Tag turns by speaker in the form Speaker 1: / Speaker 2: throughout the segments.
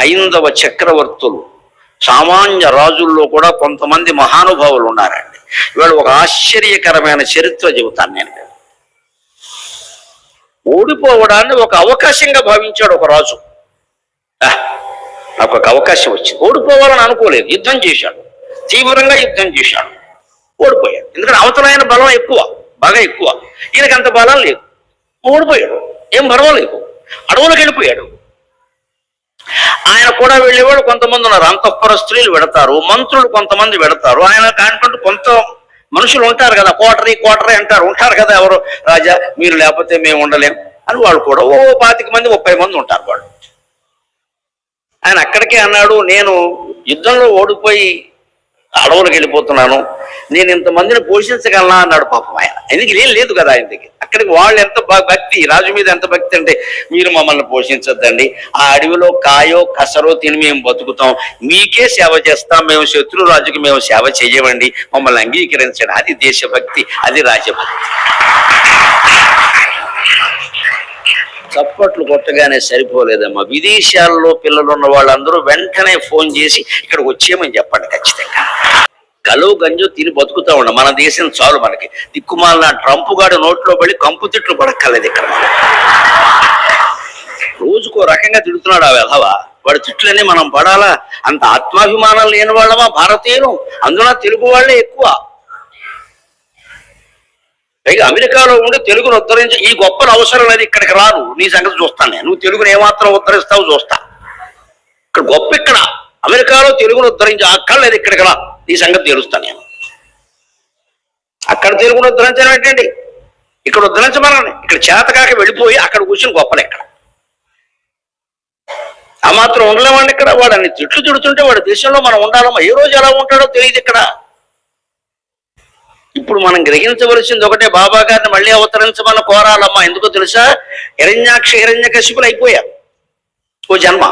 Speaker 1: హైందవ చక్రవర్తులు, సామాన్య రాజుల్లో కూడా కొంతమంది మహానుభావులు ఉన్నారండి. ఇవాళ ఒక ఆశ్చర్యకరమైన చరిత్ర చెబుతాను నేను. ఓడిపోవడాన్ని ఒక అవకాశంగా భావించాడు ఒక రాజు. నాకు ఒక అవకాశం వచ్చింది, ఓడిపోవాలని అనుకోలేదు, యుద్ధం చేశాడు, తీవ్రంగా యుద్ధం చేశాడు, ఓడిపోయాడు. ఎందుకంటే అవతల ఆయన బలం ఎక్కువ, బాగా ఎక్కువ, ఈయనకి అంత బలం లేదు, ఓడిపోయాడు. ఏం పర్వాలేదు, అడవులకు వెళ్ళిపోయాడు. ఆయన కూడా వెళ్ళేవాడు కొంతమంది ఉన్నారు, అంతఃపుర స్త్రీలు పెడతారు, మంత్రులు కొంతమంది పెడతారు, ఆయన కానుకుంటూ కొంత మనుషులు ఉంటారు కదా, కోటరీ ఉంటారు కదా, ఎవరు రాజా మీరు లేకపోతే మేము ఉండలేం అని వాళ్ళు కూడా 25 మంది 30 మంది ఉంటారు వాళ్ళు. ఆయన అక్కడికే అన్నాడు, నేను యుద్ధంలో ఓడిపోయి అడవులకు వెళ్ళిపోతున్నాను, నేను ఇంతమందిని పోషించగలనా అన్నాడు పాపం ఆయన. ఎందుకు ఏం లేదు కదా ఆయన దగ్గర. అక్కడికి వాళ్ళు ఎంత భక్తి, రాజు మీద ఎంత భక్తి అంటే, మీరు మమ్మల్ని పోషించొద్దండి, ఆ అడవిలో కాయో కసరో తిని మేము బతుకుతాం, మీకే సేవ చేస్తాం, మేము శత్రు రాజుకి మేము సేవ చేయమండి, మమ్మల్ని అంగీకరించండి. అది దేశభక్తి, అది రాజభక్తి. చప్పట్లు కొట్టగానే సరిపోలేదమ్మా, విదేశాల్లో పిల్లలు ఉన్న వాళ్ళందరూ వెంటనే ఫోన్ చేసి ఇక్కడికి వచ్చేయమని చెప్పండి ఖచ్చితంగా. గలో గంజో తిని బతుకుతా ఉండ, మన దేశం చాలు మనకి. దిక్కుమాలిన ట్రంప్ గాడు నోట్లో పడి కంపు తిట్లు పడక్కర్లేదు ఇక్కడ. రోజుకో రకంగా తిడుతున్నాడు ఆ వెధవా, వాడి తిట్లనే మనం పడాలా? అంత ఆత్మాభిమానం లేని వాళ్ళమా భారతీయులు, అందులో తెలుగు వాళ్ళే ఎక్కువ. పైగా అమెరికాలో ఉండి తెలుగును ఉద్ధరించి ఈ గొప్పలు అవసరం లేదు, ఇక్కడికి రాను, నీ సంగతి చూస్తాను నేను, నువ్వు తెలుగును ఏమాత్రం ఉద్ధరిస్తావు చూస్తా. ఇక్కడ గొప్ప, ఇక్కడ అమెరికాలో తెలుగును ఉద్ధరించి అక్కర్లేదు, ఇక్కడికి రా, నీ సంగతి తెలుస్తాను నేను. అక్కడ తెలుగును ఉద్ధరించడం ఏంటండి, ఇక్కడ ఉద్ధరించమని. ఇక్కడ చేతకాక వెళ్ళిపోయి అక్కడ కూర్చుని గొప్పలు ఎక్కడ ఆ మాత్రం ఉండలేమండి. ఇక్కడ వాడని తిట్లు తిడుతుంటే వాడి దేశంలో మనం ఉండాలమ్మా, ఏ రోజు ఎలా ఉంటాడో తెలియదు ఇక్కడ. ఇప్పుడు మనం గ్రహించవలసింది ఒకటే, బాబా గారిని మళ్ళీ అవతరించమని కోరాలమ్మా. ఎందుకో తెలుసా, హిరణ్యకశిపులు అయిపోయారు ఓ జన్మ,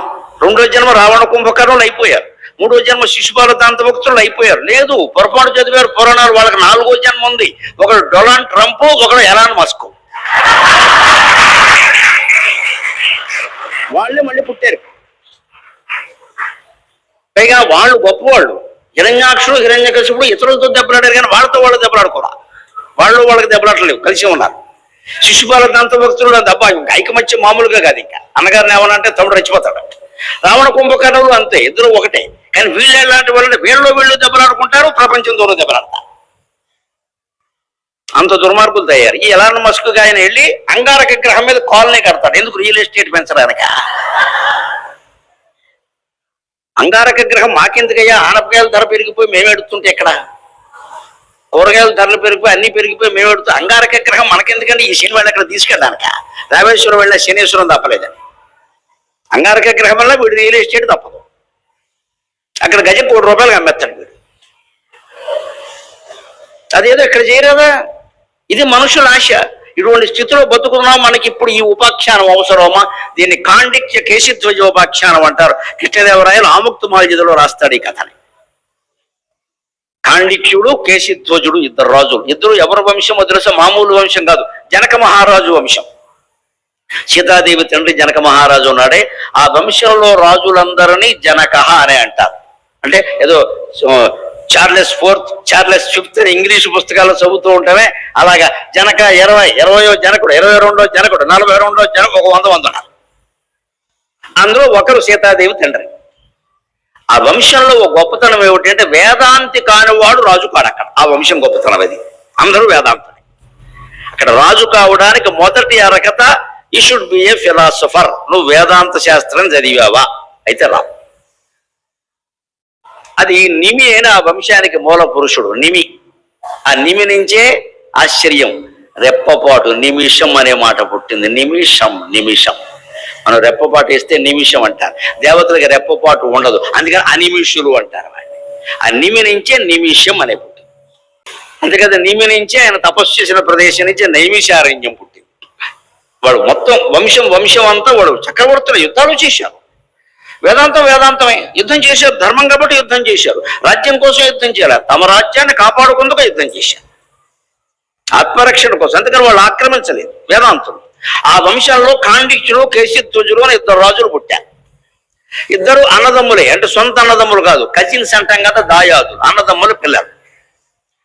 Speaker 1: రెండో జన్మ రావణ కుంభకర్ణులు అయిపోయారు, మూడో జన్మ శిశుపాల దాంతభక్తులు అయిపోయారు. లేదు, పొరపాటు చదివారు పురాణాలు, వాళ్ళకి 4వ జన్మ ఉంది. ఒకడు డొనాల్డ్ ట్రంప్, ఒకడు ఎలాన్ మస్క్, వాళ్ళే మళ్ళీ పుట్టారు. పైగా వాళ్ళు గొప్పవాళ్ళు, హిరణ్యాక్షుడు హిరణ్యకశిపుడు ఇతరులతో దెబ్బలాడారు, కానీ వాళ్ళతో వాళ్ళు దెబ్బలాడుకోరా, వాళ్ళకి దెబ్బలాడలేవు, కలిసి ఉన్నారు. శిశుపాల దాంతభక్తులు దెబ్బ ఐకమత్యం మామూలుగా కాదు. ఇంకా అన్నగారిని ఏమనంటే తమ్ముడు రెచ్చిపోతాడు. రావణ కుంభకర్ణులు అంతే, ఇద్దరు ఒకటే. కానీ వీళ్ళు ఎలాంటి వాళ్ళని, వీళ్ళు దెబ్బలాడుకుంటారు, ప్రపంచంతోనూ దెబ్బలాడతారు. అంత దుర్మార్గులు తయారు. ఈ ఎలాన్ మస్క్ ఆయన వెళ్ళి అంగారక గ్రహం మీద కాలనీ కడతాడు. ఎందుకు? రియల్ ఎస్టేట్ పెంచడానిక. అంగారక గ్రహం మాకెందుకయ్యా, ఆనపకాయల ధర పెరిగిపోయి మేము ఎడుతుంటే ఎక్కడ, కూరగాయల ధరలు పెరిగిపోయి అన్ని పెరిగిపోయి మేము ఎడుతూ, అంగారక గ్రహం మనకెందుకంటే ఈ శని వాళ్ళు అక్కడ తీసుకెళ్ళడానిక. రామేశ్వరం వెళ్ళిన శనేశ్వరం తప్పలేదని, అంగారక గ్రహం వల్ల వీడు రియల్ ఎస్టేట్ తప్పదు. అక్కడ గజం ₹1 అమ్మేస్తాడు వీడు. అదేదో ఇక్కడ చేయరాదా? ఇది మనుషుల ఆశ. ఇటువంటి స్థితిలో బతుకుతున్నాం. మనకి ఇప్పుడు ఈ ఉపాఖ్యానం అవసరమా? దీన్ని కాండిక్య కేశిధ్వజోపాఖ్యానం అంటారు. కృష్ణదేవరాయలు ఆముక్తమాల్యదలో రాస్తాడు ఈ కథని. కాండిక్యుడు కేశిధ్వజుడు ఇద్దరు రాజులు. ఇద్దరు ఎవరి వంశమో తెలుసా? మామూలు వంశం కాదు, జనక మహారాజు వంశం. సీతాదేవి తండ్రి జనక మహారాజు ఉన్నాడే, ఆ వంశంలో రాజులందరినీ జనక అనే అంటారు. అంటే ఏదో చార్లెస్ ఫిఫ్త్ ఇంగ్లీషు పుస్తకాల్లో చదువుతూ ఉంటామే, అలాగా జనక 20వ జనకుడు, 22వ జనకుడు, 42వ జనకుడు, 100 ఉన్నారు. అందులో ఒకరు సీతాదేవి తండ్రి. ఆ వంశంలో ఒక గొప్పతనం ఏమిటంటే, వేదాంతి కానివాడు రాజు కాడు అక్కడ. ఆ వంశం గొప్పతనం అది. అందరూ వేదాంతులే. అక్కడ రాజు కావడానికి మొదటి అర్హత, you should be A philosopher. నువ్వు వేదాంత శాస్త్రం చదివావా? అయితే రా. అది నిమి అయిన ఆ వంశానికి మూల పురుషుడు నిమి. ఆ నిమి నుంచే ఆశ్చర్యం, రెప్పపాటు, నిమిషం అనే మాట పుట్టింది. నిమిషం మనం రెప్పపాటు వేస్తే నిమిషం అంటారు. దేవతలకి రెప్పపాటు ఉండదు, అందుకని అనిమిషులు అంటారు వాడిని. ఆ నిమి నుంచే నిమిషం అనే పుట్టింది. అందుకని నిమి నుంచే ఆయన తపస్సు చేసిన ప్రదేశం నుంచి నైమిషారణ్యం పుట్టింది. వాడు మొత్తం వంశం అంతా వాడు చక్రవర్తుల యుద్ధాలు చేశారు. వేదాంతమే. యుద్ధం చేశారు, ధర్మం కాబట్టి యుద్ధం చేశారు, రాజ్యం కోసం యుద్ధం చేయాలి, తమ రాజ్యాన్ని కాపాడుకుందుకు యుద్ధం చేశారు, ఆత్మరక్షణ కోసం. అందుకని వాళ్ళు ఆక్రమించలేదు వేదాంతులు. ఆ వంశంలో కాండిక్యులు కేశిధ్వజులు అని ఇద్దరు రాజులు పుట్టారు. ఇద్దరు అన్నదమ్ములే, అంటే సొంత అన్నదమ్ములు కాదు, కజిన్స్ అంటాం కదా, దాయాదులు, అన్నదమ్ముల పిల్లలు.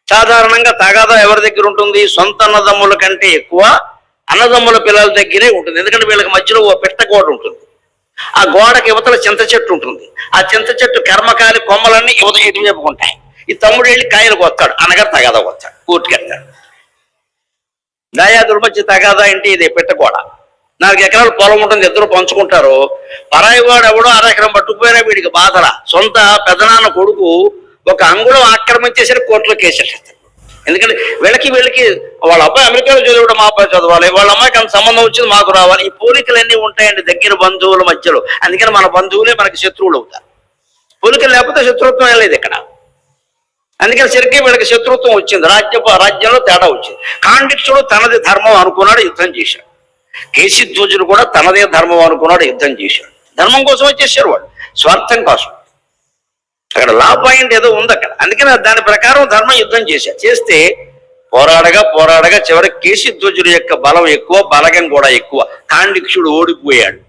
Speaker 1: సాధారణంగా తగాదా ఎవరి దగ్గర ఉంటుంది? సొంత అన్నదమ్ముల కంటే ఎక్కువ అన్నదమ్ముల పిల్లల దగ్గరే ఉంటుంది. ఎందుకంటే వీళ్ళకి మధ్యలో ఓ పెట్ట గోడ ఉంటుంది. ఆ గోడకి యువతల చింత చెట్టు ఉంటుంది. ఆ చింత చెట్టు కర్మకాలి కొమ్మలన్నీ ఇటు చెప్పుకుంటాయి. ఈ తమ్ముడు వెళ్ళి కాయలు కొత్తాడు, అనగా తగాదా కొత్తాడు, కూర్చుకెళ్తాడు. దాయాదుల మధ్య తగాదా ఏంటి? ఇదే పెట్టగోడ. 4 ఎకరాలు పొలం ఉంటుంది, ఇద్దరు పంచుకుంటారు. పరాయి వాడు ఎవడో 1/2 ఎకరం పట్టుకుపోయినా వీడికి బాధల. సొంత పెదనాన్న కొడుకు ఒక అంగుళం ఆక్రమించేసరికి కోర్టులో కేసేస్తారు. ఎందుకంటే వీళ్ళకి వాళ్ళ అబ్బాయి అమెరికాలో చదివాడు, మా అబ్బాయి చదవాలి, వాళ్ళ అమ్మాయికి అంత సంబంధం వచ్చింది, మాకు రావాలి. ఈ పోలికలన్నీ ఉంటాయండి దగ్గర బంధువుల మధ్యలో. అందుకని మన బంధువులే మనకి శత్రువులు అవుతారు. పోలికలు లేకపోతే శత్రుత్వం లేదు ఇక్కడ. అందుకని సరిగ్గా వీళ్ళకి శత్రుత్వం వచ్చింది, రాజ్యంలో తేడా వచ్చింది. కాండిక్షుడు తనది ధర్మం అనుకున్నాడు, యుద్ధం చేశాడు. కేశిధ్వజుడు కూడా తనదే ధర్మం అనుకున్నాడు, యుద్ధం చేశాడు. ధర్మం కోసం వచ్చేసారు వాళ్ళు, స్వార్థం కోసం. అక్కడ లా పాయింట్ ఏదో ఉంది అక్కడ. అందుకని దాని ప్రకారం ధర్మం యుద్ధం చేస్తే పోరాడగా చివరికి కేశిధ్వజుడి యొక్క బలం ఎక్కువ, బలగం కూడా ఎక్కువ. కాండిక్షుడు ఓడిపోయాడు.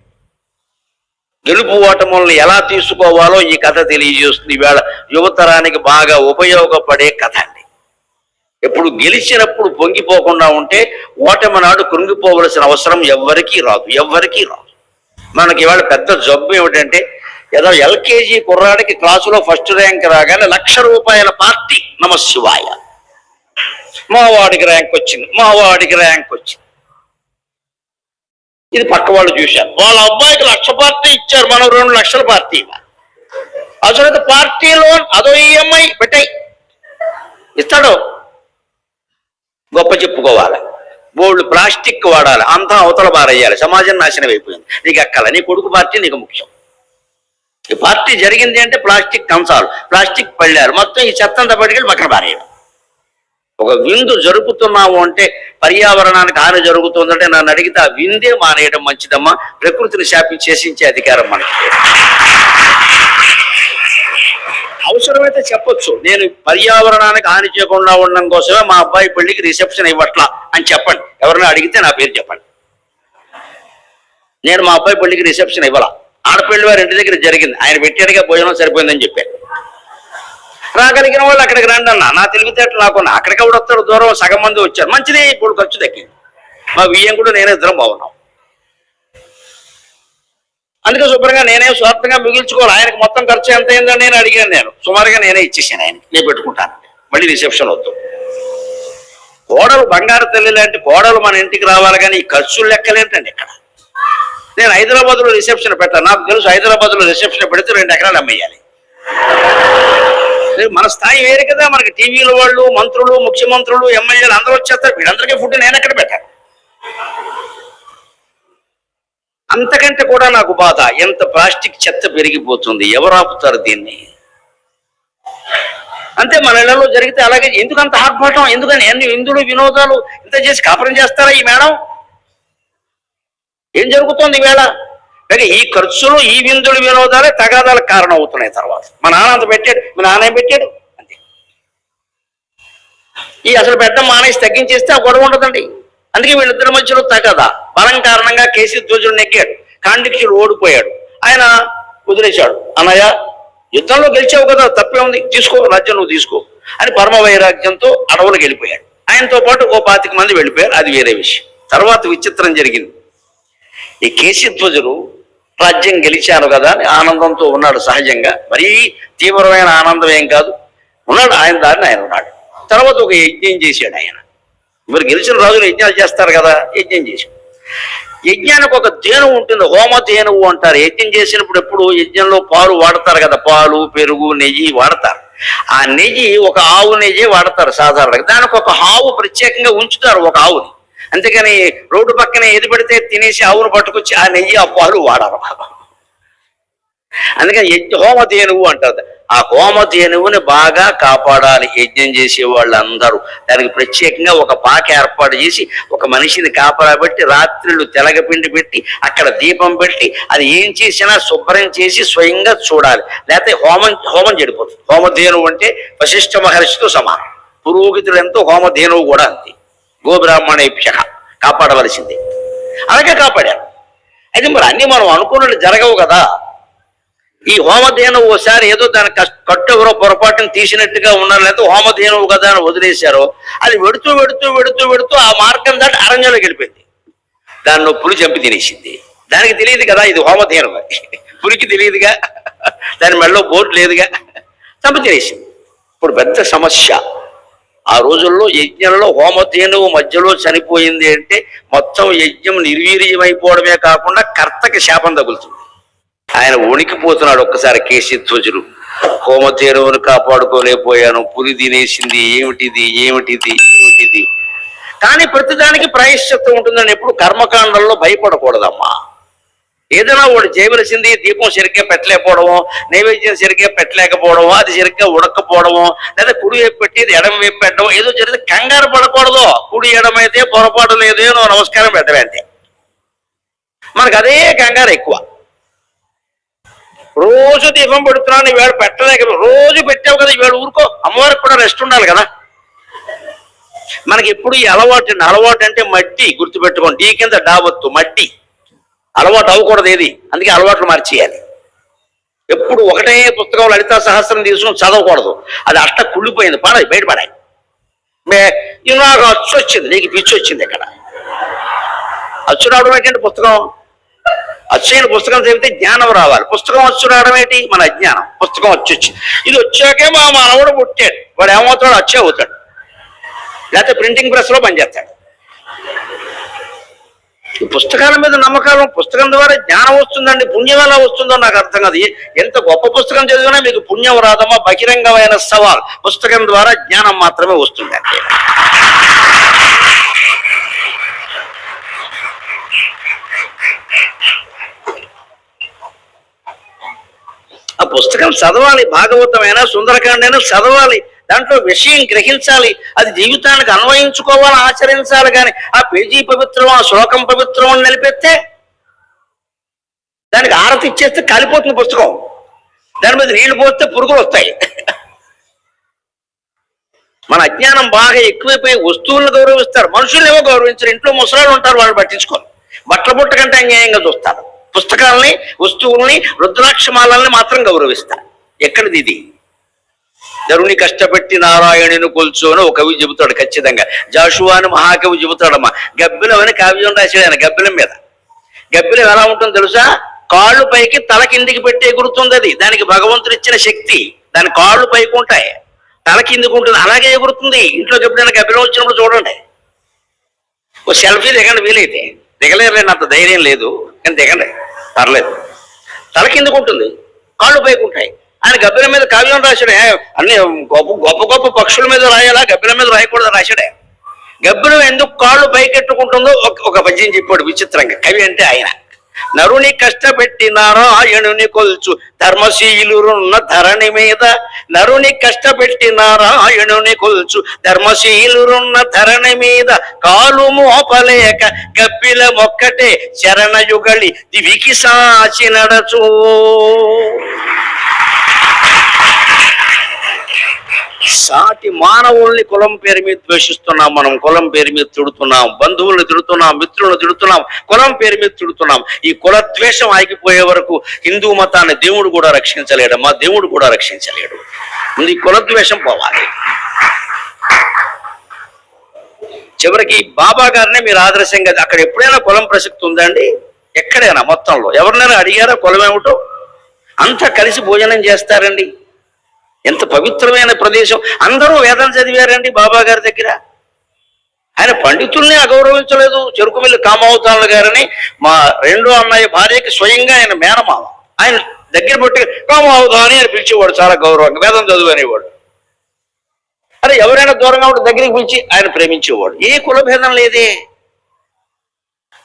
Speaker 1: గెలుపు ఓటములను ఎలా తీసుకోవాలో ఈ కథ తెలియజేస్తుంది. ఈవేళ యువతరానికి బాగా ఉపయోగపడే కథ అండి. ఎప్పుడు గెలిచినప్పుడు పొంగిపోకుండా ఉంటే ఓటమి నాడు కృంగిపోవలసిన అవసరం ఎవ్వరికీ రాదు. మనకి ఇవాళ పెద్ద జబ్బు ఏమిటంటే, ఏదో ఎల్కేజీ కుర్రాడికి క్లాసులో ఫస్ట్ ర్యాంక్ రాగానే ₹1,00,000 పార్టీ, నమశివాయ, మా వాడికి ర్యాంక్ వచ్చింది. ఇది పక్క వాళ్ళు చూశారు, వాళ్ళ అబ్బాయికి 1,00,000 పార్టీ ఇచ్చారు, మనం 2 లక్షల పార్టీ ఇవ్వాలి. అసలు పార్టీలో అదో ఈఎంఐ పెట్టాయి, ఇస్తాడు, గొప్ప చెప్పుకోవాలి. బోల్డ్ ప్లాస్టిక్ వాడాలి, అంతా అవతల బారేయాలి, సమాజం నాశనం అయిపోయింది. నీకు అక్కల నీ కొడుకు పార్టీ నీకు ముఖ్యం. ఈ పార్టీ జరిగింది అంటే ప్లాస్టిక్ కంచాలు, ప్లాస్టిక్ పళ్ళారు, మొత్తం ఈ చెత్తంతా పట్టుకెళ్ళి పక్కన బారేయడం. ఒక విందు జరుపుతున్నాము అంటే పర్యావరణానికి హాని జరుగుతుందంటే నన్ను అడిగితే ఆ విందే మానేయడం మంచిదమ్మా. ప్రకృతిని శాపించేసించే అధికారం మనకి. అవసరమైతే చెప్పొచ్చు, నేను పర్యావరణానికి హాని చేయకుండా ఉండడం కోసమే మా అబ్బాయి పెళ్లికి రిసెప్షన్ ఇవ్వట్లా అని చెప్పండి. ఎవరైనా అడిగితే నా పేరు చెప్పండి. నేను మా అబ్బాయి పెళ్లికి రిసెప్షన్ ఇవ్వాలా, ఆడపిల్లి వారి ఇంటి దగ్గర జరిగింది, ఆయన పెట్టాడుగా, భోజనం సరిపోయిందని చెప్పారు. రాగలిగిన వాళ్ళు అక్కడికి రండి అన్న, నా తెలివితేటలు నాకున్నా. అక్కడికి కూడా వస్తాడు, దూరం సగం మంది వచ్చారు, మంచిది, ఇప్పుడు ఖర్చు తగ్గింది. మా బియ్యం కూడా నేనే ఇద్దరం బాగున్నాం. అందుకే శుభ్రంగా నేనే స్వార్థంగా మిగిల్చుకోవాలి. ఆయనకు మొత్తం ఖర్చు ఎంత అయిందని నేను అడిగాను. నేను సుమారుగా నేనే ఇచ్చేసాను ఆయనకి, నేను పెట్టుకుంటాను, మళ్ళీ రిసెప్షన్ వద్దు. కోడలు బంగారు తల్లి లాంటి కోడలు మన ఇంటికి రావాలి, కానీ ఈ ఖర్చులు లెక్కలేంటండి ఇక్కడ. నేను హైదరాబాద్లో రిసెప్షన్ పెట్టాను, నాకు తెలుసు హైదరాబాద్లో రిసెప్షన్ పెడితే 2 ఎకరాలు అమ్మేయాలి. మన స్థాయి వేరే కదా. మనకి టీవీల వాళ్ళు, మంత్రులు, ముఖ్యమంత్రులు, ఎమ్మెల్యేలు అందరూ వచ్చేస్తారు, వీళ్ళందరికీ ఫుడ్ నేను ఎక్కడ పెట్టాను. అంతకంటే కూడా నాకు బాధ, ఎంత ప్లాస్టిక్ చెత్త పెరిగిపోతుంది, ఎవరు ఆపుతారు దీన్ని? అంతే మన ఇళ్లలో జరిగితే అలాగే. ఎందుకంత ఆర్భాటం? ఎందుకని ఎన్ని విందులు వినోదాలు ఇంత చేసి కాపురం చేస్తారా ఈ మేడం? ఏం జరుగుతోంది ఈవేళ? కానీ ఈ ఖర్చులు, ఈ విందులు వినోదాలే తగాదాలకు కారణం అవుతున్నాయి. తర్వాత మా నాన్న అంత పెట్టాడు, మీ నాన్న పెట్టాడు అంతే. ఈ అసలు పెట్టడం మానేసి తగ్గించేస్తే ఆ గొడవ ఉండదండి. అందుకే వీళ్ళిద్దరి మధ్యలో తగదా. బలం కారణంగా కేశిధ్వజుడు నెగ్గాడు, కాండిక్షుడు ఓడిపోయాడు. ఆయన వదిలేశాడు, అన్నయ్య యుద్ధంలో గెలిచావు కదా, తప్పే ఉంది, తీసుకో రాజ్యం, నువ్వు తీసుకో అని పరమ వైరాగ్యంతో అడవులకు వెళ్ళిపోయాడు. ఆయనతో పాటు 25 మంది వెళ్ళిపోయారు, అది వేరే విషయం. తర్వాత విచిత్రం జరిగింది. ఈ కేశిధ్వజుడు రాజ్యం గెలిచాను కదా అని ఆనందంతో ఉన్నాడు. సహజంగా మరీ తీవ్రమైన ఆనందం ఏం కాదు, ఉన్నాడు, ఆయన దారిని ఆయన ఉన్నాడు. తర్వాత ఒక యజ్ఞం చేశాడు ఆయన. మరి గెలిచిన రాజులు యజ్ఞాలు చేస్తారు కదా, యజ్ఞం చేశాడు. యజ్ఞానికి ఒక ధేనువు ఉంటుంది, హోమ ధేనువు అంటారు. యజ్ఞం చేసినప్పుడు ఎప్పుడు యజ్ఞంలో పాలు వాడతారు కదా, పాలు, పెరుగు, నెయ్యి వాడతారు. ఆ నెయ్యి ఒక ఆవు నెయ్యి వాడతారు సాధారణంగా. దానికి ఒక ఆవు ప్రత్యేకంగా ఉంచుతారు, ఒక ఆవుని. అంతేకాని రోడ్డు పక్కన ఏది పడితే తినేసి ఆవును పట్టుకొచ్చి ఆ నెయ్యి, ఆ పాలు వాడారు. అందుకని హోమధేనువు అంటారు. ఆ హోమధేనువుని బాగా కాపాడాలి యజ్ఞం చేసే వాళ్ళందరూ. దానికి ప్రత్యేకంగా ఒక పాక ఏర్పాటు చేసి ఒక మనిషిని కాపాడబెట్టి రాత్రులు తెలగపిండి పెట్టి అక్కడ దీపం పెట్టి అది ఏం చేసినా శుభ్రం చేసి స్వయంగా చూడాలి, లేకపోతే హోమం చెడిపోతుంది. హోమధేనువు అంటే వశిష్ఠ మహర్షితో సమానం. పురోహితుడు ఎంతో హోమధేనువు కూడా అంతే. గోబ్రాహ్మణేభ్య కాపాడవలసిందే. అలాగే కాపాడారు. అయితే మరి అన్ని మనం అనుకున్నట్టు జరగవు కదా. ఈ హోమధేనువు ఓసారి ఏదో దాని కట్టు ఎవరో పొరపాటును తీసినట్టుగా ఉన్నారు, లేకపోతే హోమధేనువు కదా అని వదిలేశారో, అది వెడుతూ వెడుతూ వెడుతూ వెడుతూ ఆ మార్గం దాటి అరణ్యంలోకి వెళ్ళిపోయింది. దాన్ని పులి చంపి తినేసింది. దానికి తెలియదు కదా ఇది హోమధేనువు, పులికి తెలియదుగా, దాని మెడలో బోర్డు లేదుగా, చంపి తినేసింది. ఇప్పుడు పెద్ద సమస్య. ఆ రోజుల్లో యజ్ఞంలో హోమధేనువు మధ్యలో చనిపోయింది అంటే మొత్తం యజ్ఞం నిర్వీర్యమైపోవడమే కాకుండా కర్తకి శాపం తగులుతుంది. ఆయన వణికిపోతున్నాడు ఒక్కసారి. కేశధ్వజుడు, హోమధేనువును కాపాడుకోలేకపోయాను, పులి తినేసింది, ఏమిటిది ఏమిటిది ఏమిటిది. కానీ ప్రతిదానికి ప్రాయశ్చిత్తం ఉంటుందని ఎప్పుడు కర్మకాండంలో భయపడకూడదమ్మా. ఏదైనా వాడు చేయవలసింది, దీపం సరిగ్గా పెట్టలేకపోవడమో, నైవేద్యం సరిగ్గా పెట్టలేకపోవడమో, అది సరిగ్గా ఉడకపోవడమో, లేదా కుడి వైపు పెట్టి ఎడమ వైపు పెట్టడం ఏదో జరిగితే కంగారు పడకూడదు. కుడి ఎడమైతే పొరపాటు లేదు, నువ్వు నమస్కారం పెట్టవే అంతే. మనకు అదే కంగారు ఎక్కువ. రోజు దీపం పెడుతున్నాను, ఈవేళ పెట్టలేక, రోజు పెట్టావు కదా ఈవేళ ఊరుకో, అమ్మవారికి కూడా రెస్ట్ ఉండాలి కదా. మనకి ఎప్పుడు ఈ అలవాటు అండి. అలవాటు అంటే మట్టి, గుర్తుపెట్టుకోండి. డీ కింద డాబొత్తు, మట్టి. అలవాటు అవ్వకూడదు ఏది, అందుకే అలవాట్లు మార్చేయాలి. ఎప్పుడు ఒకటే పుస్తకం లలితా సహస్రం తీసుకుని చదవకూడదు, అది అష్ట కుళ్ళిపోయింది, పడాయి బయటపడాయి. నాకు అచ్చు వచ్చింది, నీకు పిచ్చి వచ్చింది. ఇక్కడ అచ్చు రావడం ఏంటంటే పుస్తకం, అచ్చైన పుస్తకం చదివితే జ్ఞానం రావాలి. పుస్తకం అచ్చు రావడం ఏంటి, మన అజ్ఞానం. పుస్తకం అచ్చు వచ్చింది, ఇది వచ్చాకే మా మనవడు పుట్టాడు, వాడు ఏమవుతాడు, అచ్చే అవుతాడు, లేకపోతే ప్రింటింగ్ ప్రెస్ లో పనిచేస్తాడు. ఈ పుస్తకాల మీద నమ్మకాలు, పుస్తకం ద్వారా జ్ఞానం వస్తుందండి, పుణ్యం ఎలా వస్తుందో నాకు అర్థం కాదు. ఎంత గొప్ప పుస్తకం చదివినా మీకు పుణ్యం రాదమ్మా, బహిరంగమైన సవాల్. పుస్తకం ద్వారా జ్ఞానం మాత్రమే వస్తుంది. ఆ పుస్తకం చదవాలి, భాగవతమైనా సుందరకాండైనా చదవాలి, దాంట్లో విషయం గ్రహించాలి, అది జీవితానికి అన్వయించుకోవాలి, ఆచరించాలి. కానీ ఆ పేజీ పవిత్రం, ఆ శ్లోకం పవిత్రం అని నిలిపెత్తే దానికి ఆరతి ఇచ్చేస్తే కాలిపోతుంది పుస్తకం, దాని మీద నీళ్లు పోస్తే పురుగులు వస్తాయి. మన అజ్ఞానం బాగా ఎక్కువైపోయి వస్తువులను గౌరవిస్తారు, మనుషులనేమో గౌరవించారు. ఇంట్లో ముసలాళ్ళు ఉంటారు, వాళ్ళు పట్టించుకోరు, బట్టల బుట్ట కంటే అన్యాయంగా చూస్తారు. పుస్తకాలని, వస్తువుల్ని, రుద్రాక్షమాలని మాత్రం గౌరవిస్తారు. ఎక్కడిది ఇది? ధరుని కష్టపెట్టి నారాయణుని కొల్చు అని ఒక కవి చెబుతాడు ఖచ్చితంగా. జాషువా అని మహాకవి చెబుతాడమ్మా. గబ్బిలం అని కావ్యం రాశాడు ఆయన. గబ్బిలం మీద, గబ్బిలం ఎలా ఉంటుందో తెలుసా? కాళ్ళు పైకి తల కిందికి పెట్టి ఎగురుతుంది. అది దానికి భగవంతుడు ఇచ్చిన శక్తి. దాని కాళ్ళు పైకి ఉంటాయి, తల కిందికి ఉంటుంది, అలాగే ఎగురుతుంది. ఇంట్లోకి ఎప్పుడైనా గబ్బిలం వచ్చినప్పుడు చూడండి, ఓ సెల్ఫీ దిగండి, వీలైతే. దిగలేరులేండి, అంత ధైర్యం లేదు, కానీ దిగండి, పర్లేదు. తల కిందకు ఉంటుంది, కాళ్ళు పైకి ఉంటాయి. ఆయన గబ్బిలం మీద కావ్యం రాశాడే. అన్ని గొప్ప గొప్ప గొప్ప పక్షుల మీద రాయాలా, గబ్బిలం మీద రాయకూడదు రాశాడే. గబ్బిలం ఎందుకు కాళ్ళు పైకెట్టుకుంటుందో ఒక పద్యం చెప్పాడు విచిత్రంగా. కవి అంటే ఆయన. నరుని కష్టపెట్టి నారాయణుని కొల్చు ధర్మశీలురున్న ధరణి మీద, నరుని కష్టపెట్టి నారాయణుని కొల్చు ధర్మశీలురున్న ధరణి మీద, కాలు మోపలేక గబ్బిల మొక్కటే శరణయుగళి దివికి సాచి నడచు. సాటి మానవుల్ని కులం పేరు మీద ద్వేషిస్తున్నాం మనం, కులం పేరు మీద తిడుతున్నాం, బంధువుల్ని తిడుతున్నాం, మిత్రులను తిడుతున్నాం, కులం పేరు మీద తిడుతున్నాం. ఈ కుల ద్వేషం ఆగిపోయే వరకు హిందూ మతాన్ని దేవుడు కూడా రక్షించలేడమ్మా, దేవుడు కూడా రక్షించలేడు. ఈ కుల ద్వేషం పోవాలి. చివరికి బాబా గారినే మీరు ఆదర్శంగా, అక్కడ ఎప్పుడైనా కులం ప్రసక్తి ఉందండి? ఎక్కడైనా మొత్తంలో ఎవరినైనా అడిగారా కులం ఏమిటో? అంతా కలిసి భోజనం చేస్తారండి. ఎంత పవిత్రమైన ప్రదేశం. అందరూ వేదం చదివారండి బాబా గారి దగ్గర. ఆయన పండితుల్ని అగౌరవించలేదు. చెరుకుమిల్లి కామావతానుల గారిని, మా రెండో అన్నయ్య భార్యకి స్వయంగా ఆయన మేనమామ, ఆయన దగ్గర పెట్టి కామావతాని అని పిలిచేవాడు చాలా గౌరవంగా, వేదం చదువునేవాడు. అరే ఎవరైనా దూరంగా ఉంటే దగ్గరికి పిలిచి ఆయన ప్రేమించేవాడు. ఏ కులభేదం లేదే.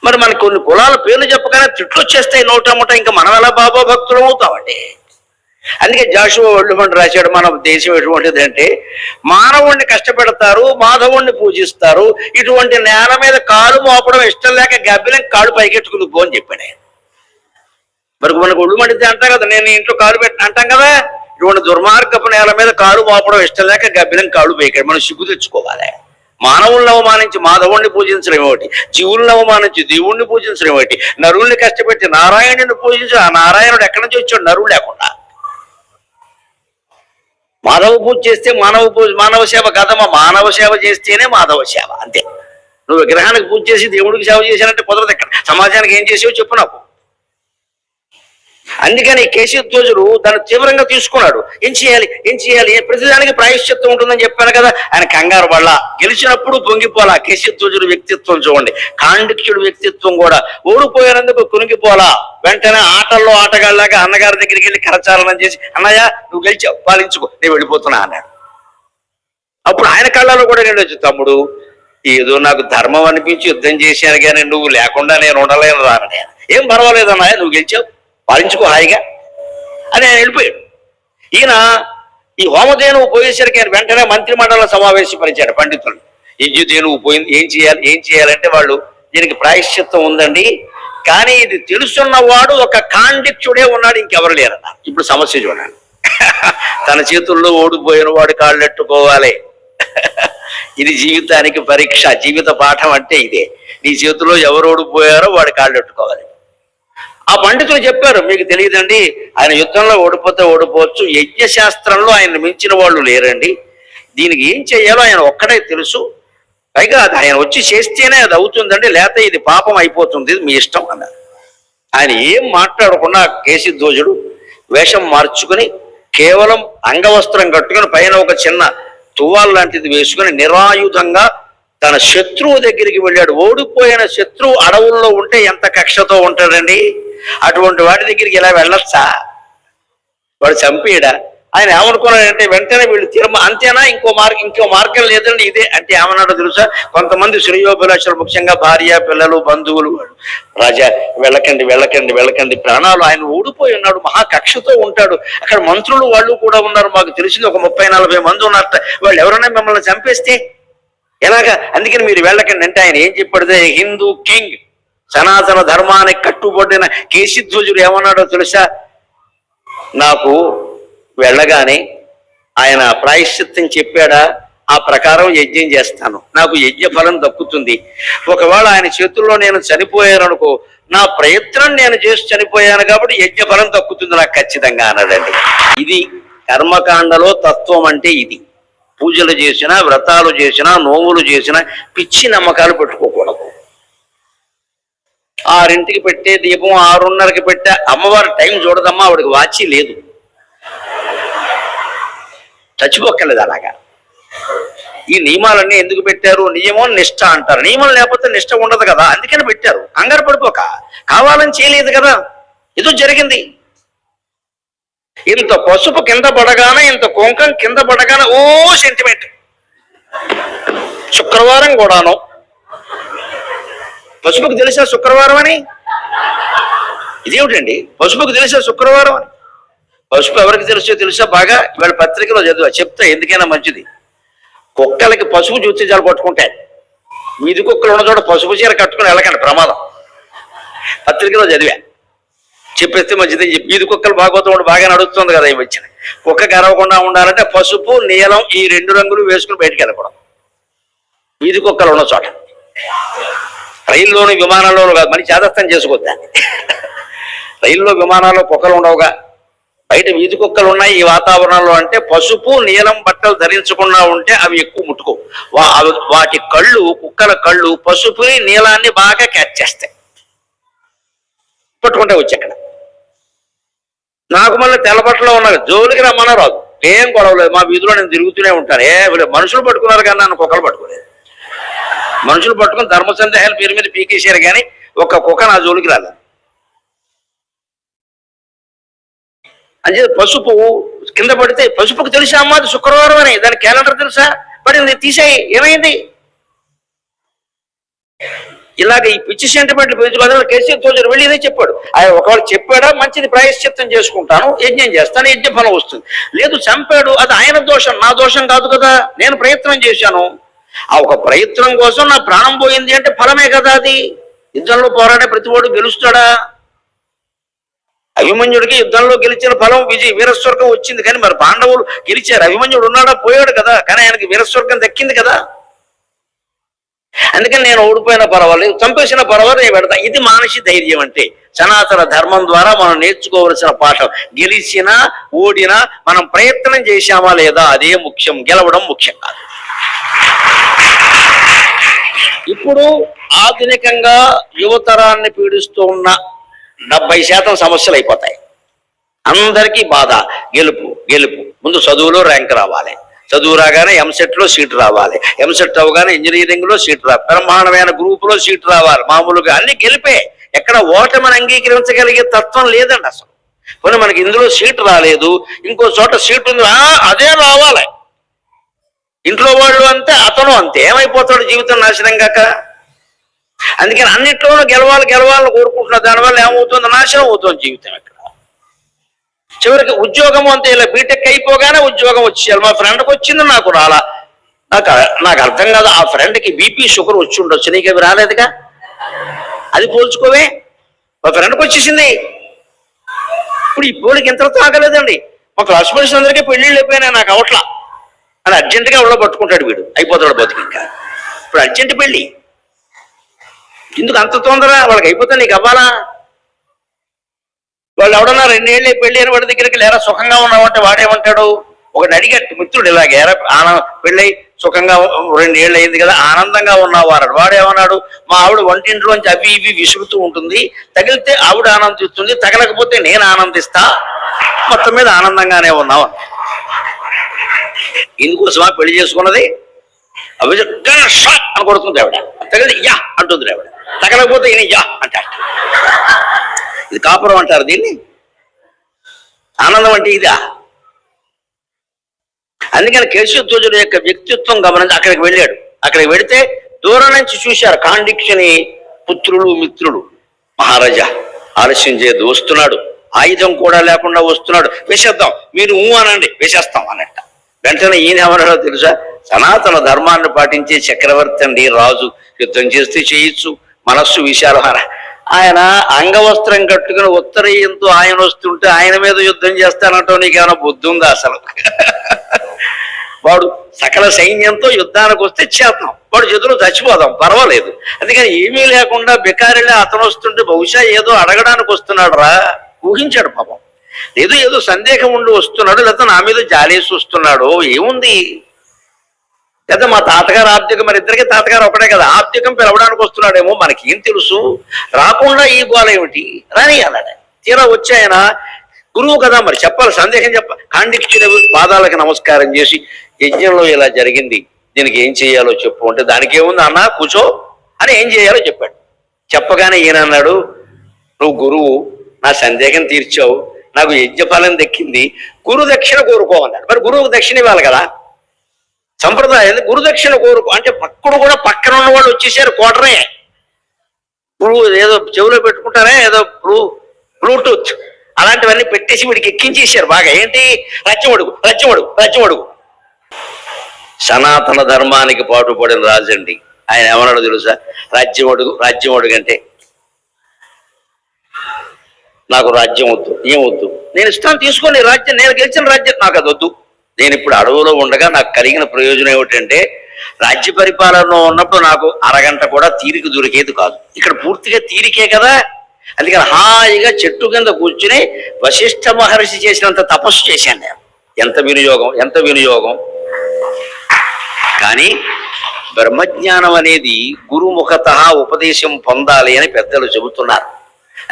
Speaker 1: మరి మనకి కొన్ని కులాల పేర్లు చెప్పగానే తిట్లు వచ్చేస్తాయి నోటముట. ఇంకా మనం ఎలా బాబా భక్తులు అవుతామండి? అందుకే జాషువా ఒళ్ళుమంట రాశాడు, మన దేశం ఎటువంటిది అంటే మానవుణ్ణి కష్టపెడతారు, మాధవుణ్ణి పూజిస్తారు, ఇటువంటి నేల మీద కాలు మోపడం ఇష్టం లేక గబ్బిలం కాళ్ళు పైకెట్టుకుని పో అని చెప్పాడు. మరి మనకు ఒళ్ళు మండితే అంటాం కదా, నేను ఇంట్లో కాలు అంటాం కదా. ఇటువంటి దుర్మార్గపు నేల మీద కాలు మోపడం ఇష్టం లేక గబ్బిలం కాళ్ళు పైకాడు. మనం సిగ్గు తెచ్చుకోవాలి. మానవుల్ని అవమానించి మాధవుణ్ణి పూజించడం ఏమిటి, జీవుల్ని అవమానించి దేవుణ్ణి పూజించడం ఏమిటి, నరుల్ని కష్టపెట్టి నారాయణుని పూజించి ఆ నారాయణుడు ఎక్కడి నుంచి వచ్చాడు? నరుడు లేకుండా. మాధవ పూజ చేస్తే మానవ సేవ కాదమ్మా, మానవ సేవ చేస్తేనే మాధవ సేవ, అంతే. నువ్వు విగ్రహానికి పూజ చేసి దేవుడికి సేవ చేశానంటే కుదరదు. ఎక్కడ సమాజానికి ఏం చేసావో చెప్పు నాకు. అందుకని కేశధ్వజుడు దాన్ని తీవ్రంగా తీసుకున్నాడు. ఏం చేయాలి ప్రతిదానికి ప్రాయశ్చిత్తం ఉంటుందని చెప్పాను కదా. ఆయన కంగారు వల్ల గెలిచినప్పుడు పొంగిపోలా. కేశధ్వజుడు వ్యక్తిత్వం చూడండి, కాండిక్యుడు వ్యక్తిత్వం కూడా. ఓడిపోయినందుకు కునిగిపోలా. వెంటనే ఆటల్లో ఆటగాళ్ళలాగా అన్నగారి దగ్గరికి వెళ్ళి కరచాలనం చేసి, అన్నయ్య నువ్వు గెలిచావు, పాలించుకో, నేను వెళ్ళిపోతున్నా అన్నాడు. అప్పుడు ఆయన కళ్ళలో కూడా వెళ్ళొచ్చు, తమ్ముడు ఏదో నాకు ధర్మం అనిపించి యుద్ధం చేశాను కానీ నువ్వు లేకుండా నేను ఉండలేను రానని. ఏం పర్వాలేదు అన్నయ్య, నువ్వు గెలిచావు, పాలించుకో హాయిగా అని ఆయన వెళ్ళిపోయాడు. ఈయన ఈ హోమధేనువు పోయేసరికి ఆయన వెంటనే మంత్రిమండల సమావేశపరిచాడు పండితులు. యజ్ఞధేనువు పోయింది, ఏం చేయాలంటే వాళ్ళు దీనికి ప్రాయశ్చిత్తం ఉందండి, కానీ ఇది తెలుసున్నవాడు ఒక కాండిక్యుడే ఉన్నాడు, ఇంకెవరు లేరన్న. ఇప్పుడు సమస్య చూడండి. తన చేతుల్లో ఓడిపోయిన వాడు కాళ్ళెట్టుకోవాలి. ఇది జీవితానికి పరీక్ష, జీవిత పాఠం అంటే ఇదే. నీ చేతిలో ఎవరు ఓడిపోయారో వాడు కాళ్ళెట్టుకోవాలి. ఆ పండితులు చెప్పారు, మీకు తెలియదండి, ఆయన యుద్ధంలో ఓడిపోవచ్చు, యజ్ఞశాస్త్రంలో ఆయన మించిన వాళ్ళు లేరండి, దీనికి ఏం చెయ్యాలో ఆయన ఒక్కడే తెలుసు, పైగా అది ఆయన వచ్చి చేస్తేనే అది అవుతుందండి, లేకపోతే ఇది పాపం అయిపోతుంది, మీ ఇష్టం అన్నారు. ఆయన ఏం మాట్లాడకుండా కేశధ్వజుడు వేషం మార్చుకుని కేవలం అంగవస్త్రం కట్టుకుని పైన ఒక చిన్న తువ్వాలు లాంటిది వేసుకుని నిరాయుధంగా తన శత్రువు దగ్గరికి వెళ్ళాడు. ఓడిపోయిన శత్రువు అడవుల్లో ఉంటే ఎంత కక్షతో ఉంటాడండి, అటువంటి వాడి దగ్గరికి ఇలా వెళ్ళొచ్చా? వాడు చంపేయడా? ఆయన ఏమనుకున్నాడంటే వెంటనే వీళ్ళు అంతేనా, ఇంకో మార్గం లేదండి ఇదే అంటే ఏమన్నాడో తెలుసా? కొంతమంది శ్రేయోభిలాషులు, ముఖ్యంగా భార్య పిల్లలు బంధువులు, రాజా వెళ్ళకండి, ప్రాణాలు, ఆయన ఓడిపోయి ఉన్నాడు, మహాకక్షతో ఉంటాడు, అక్కడ మంత్రులు వాళ్ళు కూడా ఉన్నారు, మాకు తెలిసింది ఒక 30-40 మంది ఉన్నారట, వాళ్ళు ఎవరైనా మిమ్మల్ని చంపేస్తే ఎలాగా, అందుకని మీరు వెళ్ళకండి అంటే ఆయన ఏం చెప్పాడు? హిందూ కింగ్, సనాతన ధర్మానికి కట్టుబడిన కేశధ్వజుడు ఏమన్నాడో తెలుసా? నాకు వెళ్ళగానే ఆయన ప్రాయశ్చిత్తం చెప్పాడా, ఆ ప్రకారం యజ్ఞం చేస్తాను, నాకు యజ్ఞ ఫలం దక్కుతుంది. ఒకవేళ ఆయన చేతుల్లో నేను చనిపోయాననుకో, నా ప్రయత్నం నేను చేసి చనిపోయాను కాబట్టి యజ్ఞ ఫలం దక్కుతుంది నాకు ఖచ్చితంగా అన్నాడండి. ఇది కర్మకాండలో తత్వం అంటే ఇది. పూజలు చేసినా, వ్రతాలు చేసినా, నోములు చేసినా పిచ్చి నమ్మకాలు పెట్టుకోకూడదు. 6ంటికి పెట్టే దీపం 6:30కి పెట్టే అమ్మవారి టైం చూడదమ్మా, ఆవిడకి వాచి లేదు, చచ్చిపోక్కర్లేదు అలాగా. ఈ నియమాలన్నీ ఎందుకు పెట్టారు? నియమం నిష్ఠ అంటారు. నియమం లేకపోతే నిష్ఠ ఉండదు కదా, అందుకని పెట్టారు. కంగారు పడిపోక, కావాలని చేయలేదు కదా, ఏదో జరిగింది. ఇంత పసుపు కింద పడగానే, ఇంత కుంకం కింద పడగానే ఓ సెంటిమెంట్. శుక్రవారం కూడాను. పసుపుకి తెలిసా శుక్రవారం అని? ఇదేమిటండి, పసుపుకి తెలిసా శుక్రవారం అని? పసుపు ఎవరికి తెలుసా బాగా? ఇవాళ పత్రికలో చెప్తా, ఎందుకైనా మంచిది. కుక్కలకి పసుపు చూస్తే చాలా పట్టుకుంటాయి. వీధి కుక్కలు ఉన్న చోట పసుపు చీర కట్టుకుని వెళ్ళకండి, ప్రమాదం. పత్రికలో చదివా, చెప్పేస్తే మంచిదని చెప్పి. వీధి కుక్కలు భాగవతం బాగా నడుస్తుంది కదా ఈ వచ్చిన. కుక్క కరవకుండా ఉండాలంటే పసుపు నీలం ఈ 2 రంగులు వేసుకుని బయటికి వెళ్ళకూడదు వీధి కుక్కలు ఉన్న చోట. రైల్లోని విమానాల్లోనూ కాదు, మళ్ళీ చేదస్థం చేసుకోవద్దా. రైల్లో విమానాల్లో కుక్కలు ఉండవుగా, బయట వీధి కుక్కలు ఉన్నాయి ఈ వాతావరణంలో. అంటే పసుపు నీలం బట్టలు ధరించకుండా ఉంటే అవి ఎక్కువ ముట్టుకో. వాటి కళ్ళు, కుక్కల కళ్ళు పసుపుని నీలాన్ని బాగా క్యాచ్ చేస్తాయి, పట్టుకుంటే వచ్చి అక్కడ. నాకు మళ్ళీ తెల్లబట్టలో ఉన్నారు, జోలికి రమ్మన్నా రాదు, ఏం గొడవలేదు. మా వీధిలో నేను తిరుగుతూనే ఉంటాను. మనుషులు పట్టుకున్నారు కానీ నన్ను కుక్కలు పట్టుకోలేదు. మనుషులు పట్టుకుని ధర్మ సందేహాల పేరు మీద పీకేశారు కానీ ఒక్క కుక్క నా జోలికి రాలేదు. అంటే పసుపు కింద పడితే, పసుపుకు తెలుసా అమ్మా అది శుక్రవారం అని, దాని క్యాలెండర్ తెలుసా? పడింది, తీసేయి, ఏమైంది? ఇలాగ ఈ పిచ్చి సెంటిమెంట్లు పెంచుకోవాలి. కేశధ్వజుడు వెళ్ళి ఇదే చెప్పాడు. ఆయన ఒకవేళ చెప్పాడా, మంచిది, ప్రాయశ్చిత్తం చేసుకుంటాను, యజ్ఞం చేస్తాను, యజ్ఞ ఫలం వస్తుంది. లేదు చంపాడు, అది ఆయన దోషం, నా దోషం కాదు కదా, నేను ప్రయత్నం చేశాను, ఆ ఒక ప్రయత్నం కోసం నా ప్రాణం పోయింది అంటే ఫలమే కదా అది. యుద్ధంలో పోరాడే ప్రతివాడు గెలుస్తాడా? అభిమన్యుడికి యుద్ధంలో గెలిచిన ఫలం వీరస్వర్గం వచ్చింది, కానీ మరి పాండవులు గెలిచారు. అభిమన్యుడు ఉన్నాడా? పోయాడు కదా, కానీ ఆయనకి వీరస్వర్గం దక్కింది కదా. అందుకని నేను ఓడిపోయినా పర్వాలేదు, చంపేసినా పర్వాలేదు, నేను పెడతా. ఇది మానసి ధైర్యం అంటే. సనాతన ధర్మం ద్వారా మనం నేర్చుకోవలసిన పాఠం. గెలిచినా ఓడినా మనం ప్రయత్నం చేశామా లేదా, అదే ముఖ్యం, గెలవడం ముఖ్యం కాదు. ఇప్పుడు ఆధునికంగా యువతరాన్ని పీడిస్తూ ఉన్న 70% సమస్యలు అయిపోతాయి. అందరికీ బాధ, గెలుపు గెలుపు. ముందు చదువులో ర్యాంక్ రావాలి, చదువు రాగానే ఎంసెట్లో సీట్ రావాలి, ఎంసెట్ అవగానే ఇంజనీరింగ్లో సీట్ రావాలి, బ్రహ్మాండమైన గ్రూపులో సీట్ రావాలి. మామూలుగా అన్ని గెలిపే. ఎక్కడ ఓటమిని అంగీకరించగలిగే తత్వం లేదండి అసలు. కొన్ని మనకి ఇందులో సీట్ రాలేదు, ఇంకో చోట సీట్ ఉంది, అదే రావాలి. ఇంట్లో వాళ్ళు అంతే, అతను అంతే. ఏమైపోతాడు జీవితం నాశనం కాక. అందుకని అన్నిట్లోనూ గెలవాలని కోరుకుంటున్నా. దానివల్ల ఏమవుతుంది, నాశనం అవుతుంది జీవితం. ఎక్కడ చివరికి ఉద్యోగం అంతే. ఇలా బీటెక్ అయిపోగానే ఉద్యోగం వచ్చేయాలి. మా ఫ్రెండ్కి వచ్చింది, నాకు రాలా. నాకు అర్థం కాదు. ఆ ఫ్రెండ్కి బీపీ షుగర్ వచ్చి ఉండొచ్చు, నీకు అవి రాలేదుగా. అది పోల్చుకోవే. మా ఫ్రెండ్కి వచ్చేసింది. ఇప్పుడు ఈ పోలికి ఇంతలో ఆగలేదండి. మా క్లాస్ పర్సన్ అందరికీ పెళ్ళిళ్ళు అయిపోయినా, నాకు అవట్లా అని అర్జెంటుగా ఎవడో పట్టుకుంటాడు, వీడు అయిపోతాడు బతుకు. ఇంకా ఇప్పుడు అర్జెంట్ పెళ్ళి ఎందుకు అంత తొందర? వాళ్ళకి అయిపోతే నీకు అవ్వాలా? వాళ్ళు ఎవడన్నా 2 ఏళ్ళే పెళ్ళి అని వాడి దగ్గరికి లేరా సుఖంగా ఉన్నావంటే వాడేమంటాడు? ఒకటి అడిగట్టు మిత్రుడు, ఇలాగే పెళ్ళై సుఖంగా 2 ఏళ్ళు అయింది కదా, ఆనందంగా ఉన్నావు అన్నాడు. వాడేమన్నాడు? మా ఆవిడ వంటింట్లోంచి అవి ఇవి విసురుతూ ఉంటుంది, తగిలితే ఆవిడ ఆనందిస్తుంది, తగలకపోతే నేను ఆనందిస్తా, మొత్తం మీద ఆనందంగానే ఉన్నావు. ఇందుకోసమా పెళ్లి చేసుకున్నది? అవి షాక్ అని కొడుతుంది ఆవిడ, తగిలితే యా అంటుంది ఆవిడ, తగలకపోతే ఈయన యా అంటాడు. ఇది కాపురం అంటారు దీన్ని? ఆనందం అంటే ఇదా? అందుకని కేశవధ్వజుడు యొక్క వ్యక్తిత్వం గమనించి అక్కడికి వెళ్ళాడు. అక్కడికి వెళితే దూరం నుంచి చూశారు కాండిక్షని పుత్రులు మిత్రులు. మహారాజా ఆలస్యం చేయదు, వస్తున్నాడు, ఆయుధం కూడా లేకుండా వస్తున్నాడు, వేసేద్దాం, మీరు అనండి, వేసేస్తాం అన్నట్ట. వెంటనే ఈయన ఏమన్నాడో తెలుసా? సనాతన ధర్మాన్ని పాటించే చక్రవర్తి అండి, రాజు, యుద్ధం చేస్తే చేయొచ్చు, మనస్సు విశాలమైన. ఆయన అంగవస్త్రం కట్టుకుని ఉత్తరీయంతో ఆయన వస్తుంటే ఆయన మీద యుద్ధం చేస్తానంటో నీకేమైనా బుద్ధి ఉందా అసలు? వాడు సకల సైన్యంతో యుద్ధానికి వస్తే చేద్దాం, వాడు చేతులు చచ్చిపోదాం, పర్వాలేదు. అందుకని ఏమీ లేకుండా బికారిలే అతను వస్తుంటే బహుశా ఏదో అడగడానికి వస్తున్నాడు రా, ఊహించాడు పాపం. ఏదో సందేహం ఉండి వస్తున్నాడు, లేదా నా మీద జాలేసి వస్తున్నాడు, ఏముంది? లేదా మా తాతగారు ఆబ్దికం, మరి ఇద్దరికి తాతగారు ఒకటే కదా, ఆబ్దికం పిలవడానికి వస్తున్నాడేమో, మనకేం తెలుసు, రాకుండా ఈ గోల ఏమిటి, రాని అన్నాడు. తీరా వచ్చి ఆయన గురువు కదా, మరి చెప్పాలి, సందేహం కాండిక్షుని పాదాలకు నమస్కారం చేసి, యజ్ఞంలో ఇలా జరిగింది, దీనికి ఏం చేయాలో చెప్పు అంటే, దానికి ఏముంది అన్న కూర్చో అని ఏం చేయాలో చెప్పాడు. చెప్పగానే ఈయన అన్నాడు, నువ్వు గురువు, నా సందేహం తీర్చావు, నాకు యజ్ఞఫలం దక్కింది, గురు దక్షిణ కోరుకోమన్నాడు. మరి గురువుకు దక్షిణ ఇవ్వాలి కదా, సంప్రదాయం. గురుదక్షిణ కోరుకో అంటే పక్కడు కూడా పక్కన ఉన్న వాళ్ళు వచ్చేసారు, కోటరే. ఇప్పుడు ఏదో చెవిలో పెట్టుకుంటారే, ఏదో బ్లూటూత్ అలాంటివన్నీ పెట్టేసి వీడికి ఎక్కించేసారు బాగా. ఏంటి? రచ్చమడుగు రచ్చమడుగు రచ్చమడుగు. సనాతన ధర్మానికి పాటుపడిన రాజండి ఆయన. ఏమన్నాడు తెలుసా? రాజ్యం అడుగు అంటే, నాకు రాజ్యం వద్దు, ఏమొద్దు, నేను ఇష్టాన్ని తీసుకొని రాజ్యం, నేను గెలిచిన రాజ్యం నాకు అది వద్దు. నేను ఇప్పుడు అడవులో ఉండగా నాకు కలిగిన ప్రయోజనం ఏమిటంటే, రాజ్య పరిపాలనలో ఉన్నప్పుడు నాకు అరగంట కూడా తీరిక దొరికేది కాదు. ఇక్కడ పూర్తిగా తీరికే కదా. అందుకని హాయిగా చెట్టు కింద కూర్చుని వశిష్ఠ మహర్షి చేసినంత తపస్సు చేశాను నేను. ఎంత వినియోగం. కానీ బ్రహ్మజ్ఞానం అనేది గురుముఖత ఉపదేశం పొందాలి అని పెద్దలు చెబుతున్నారు.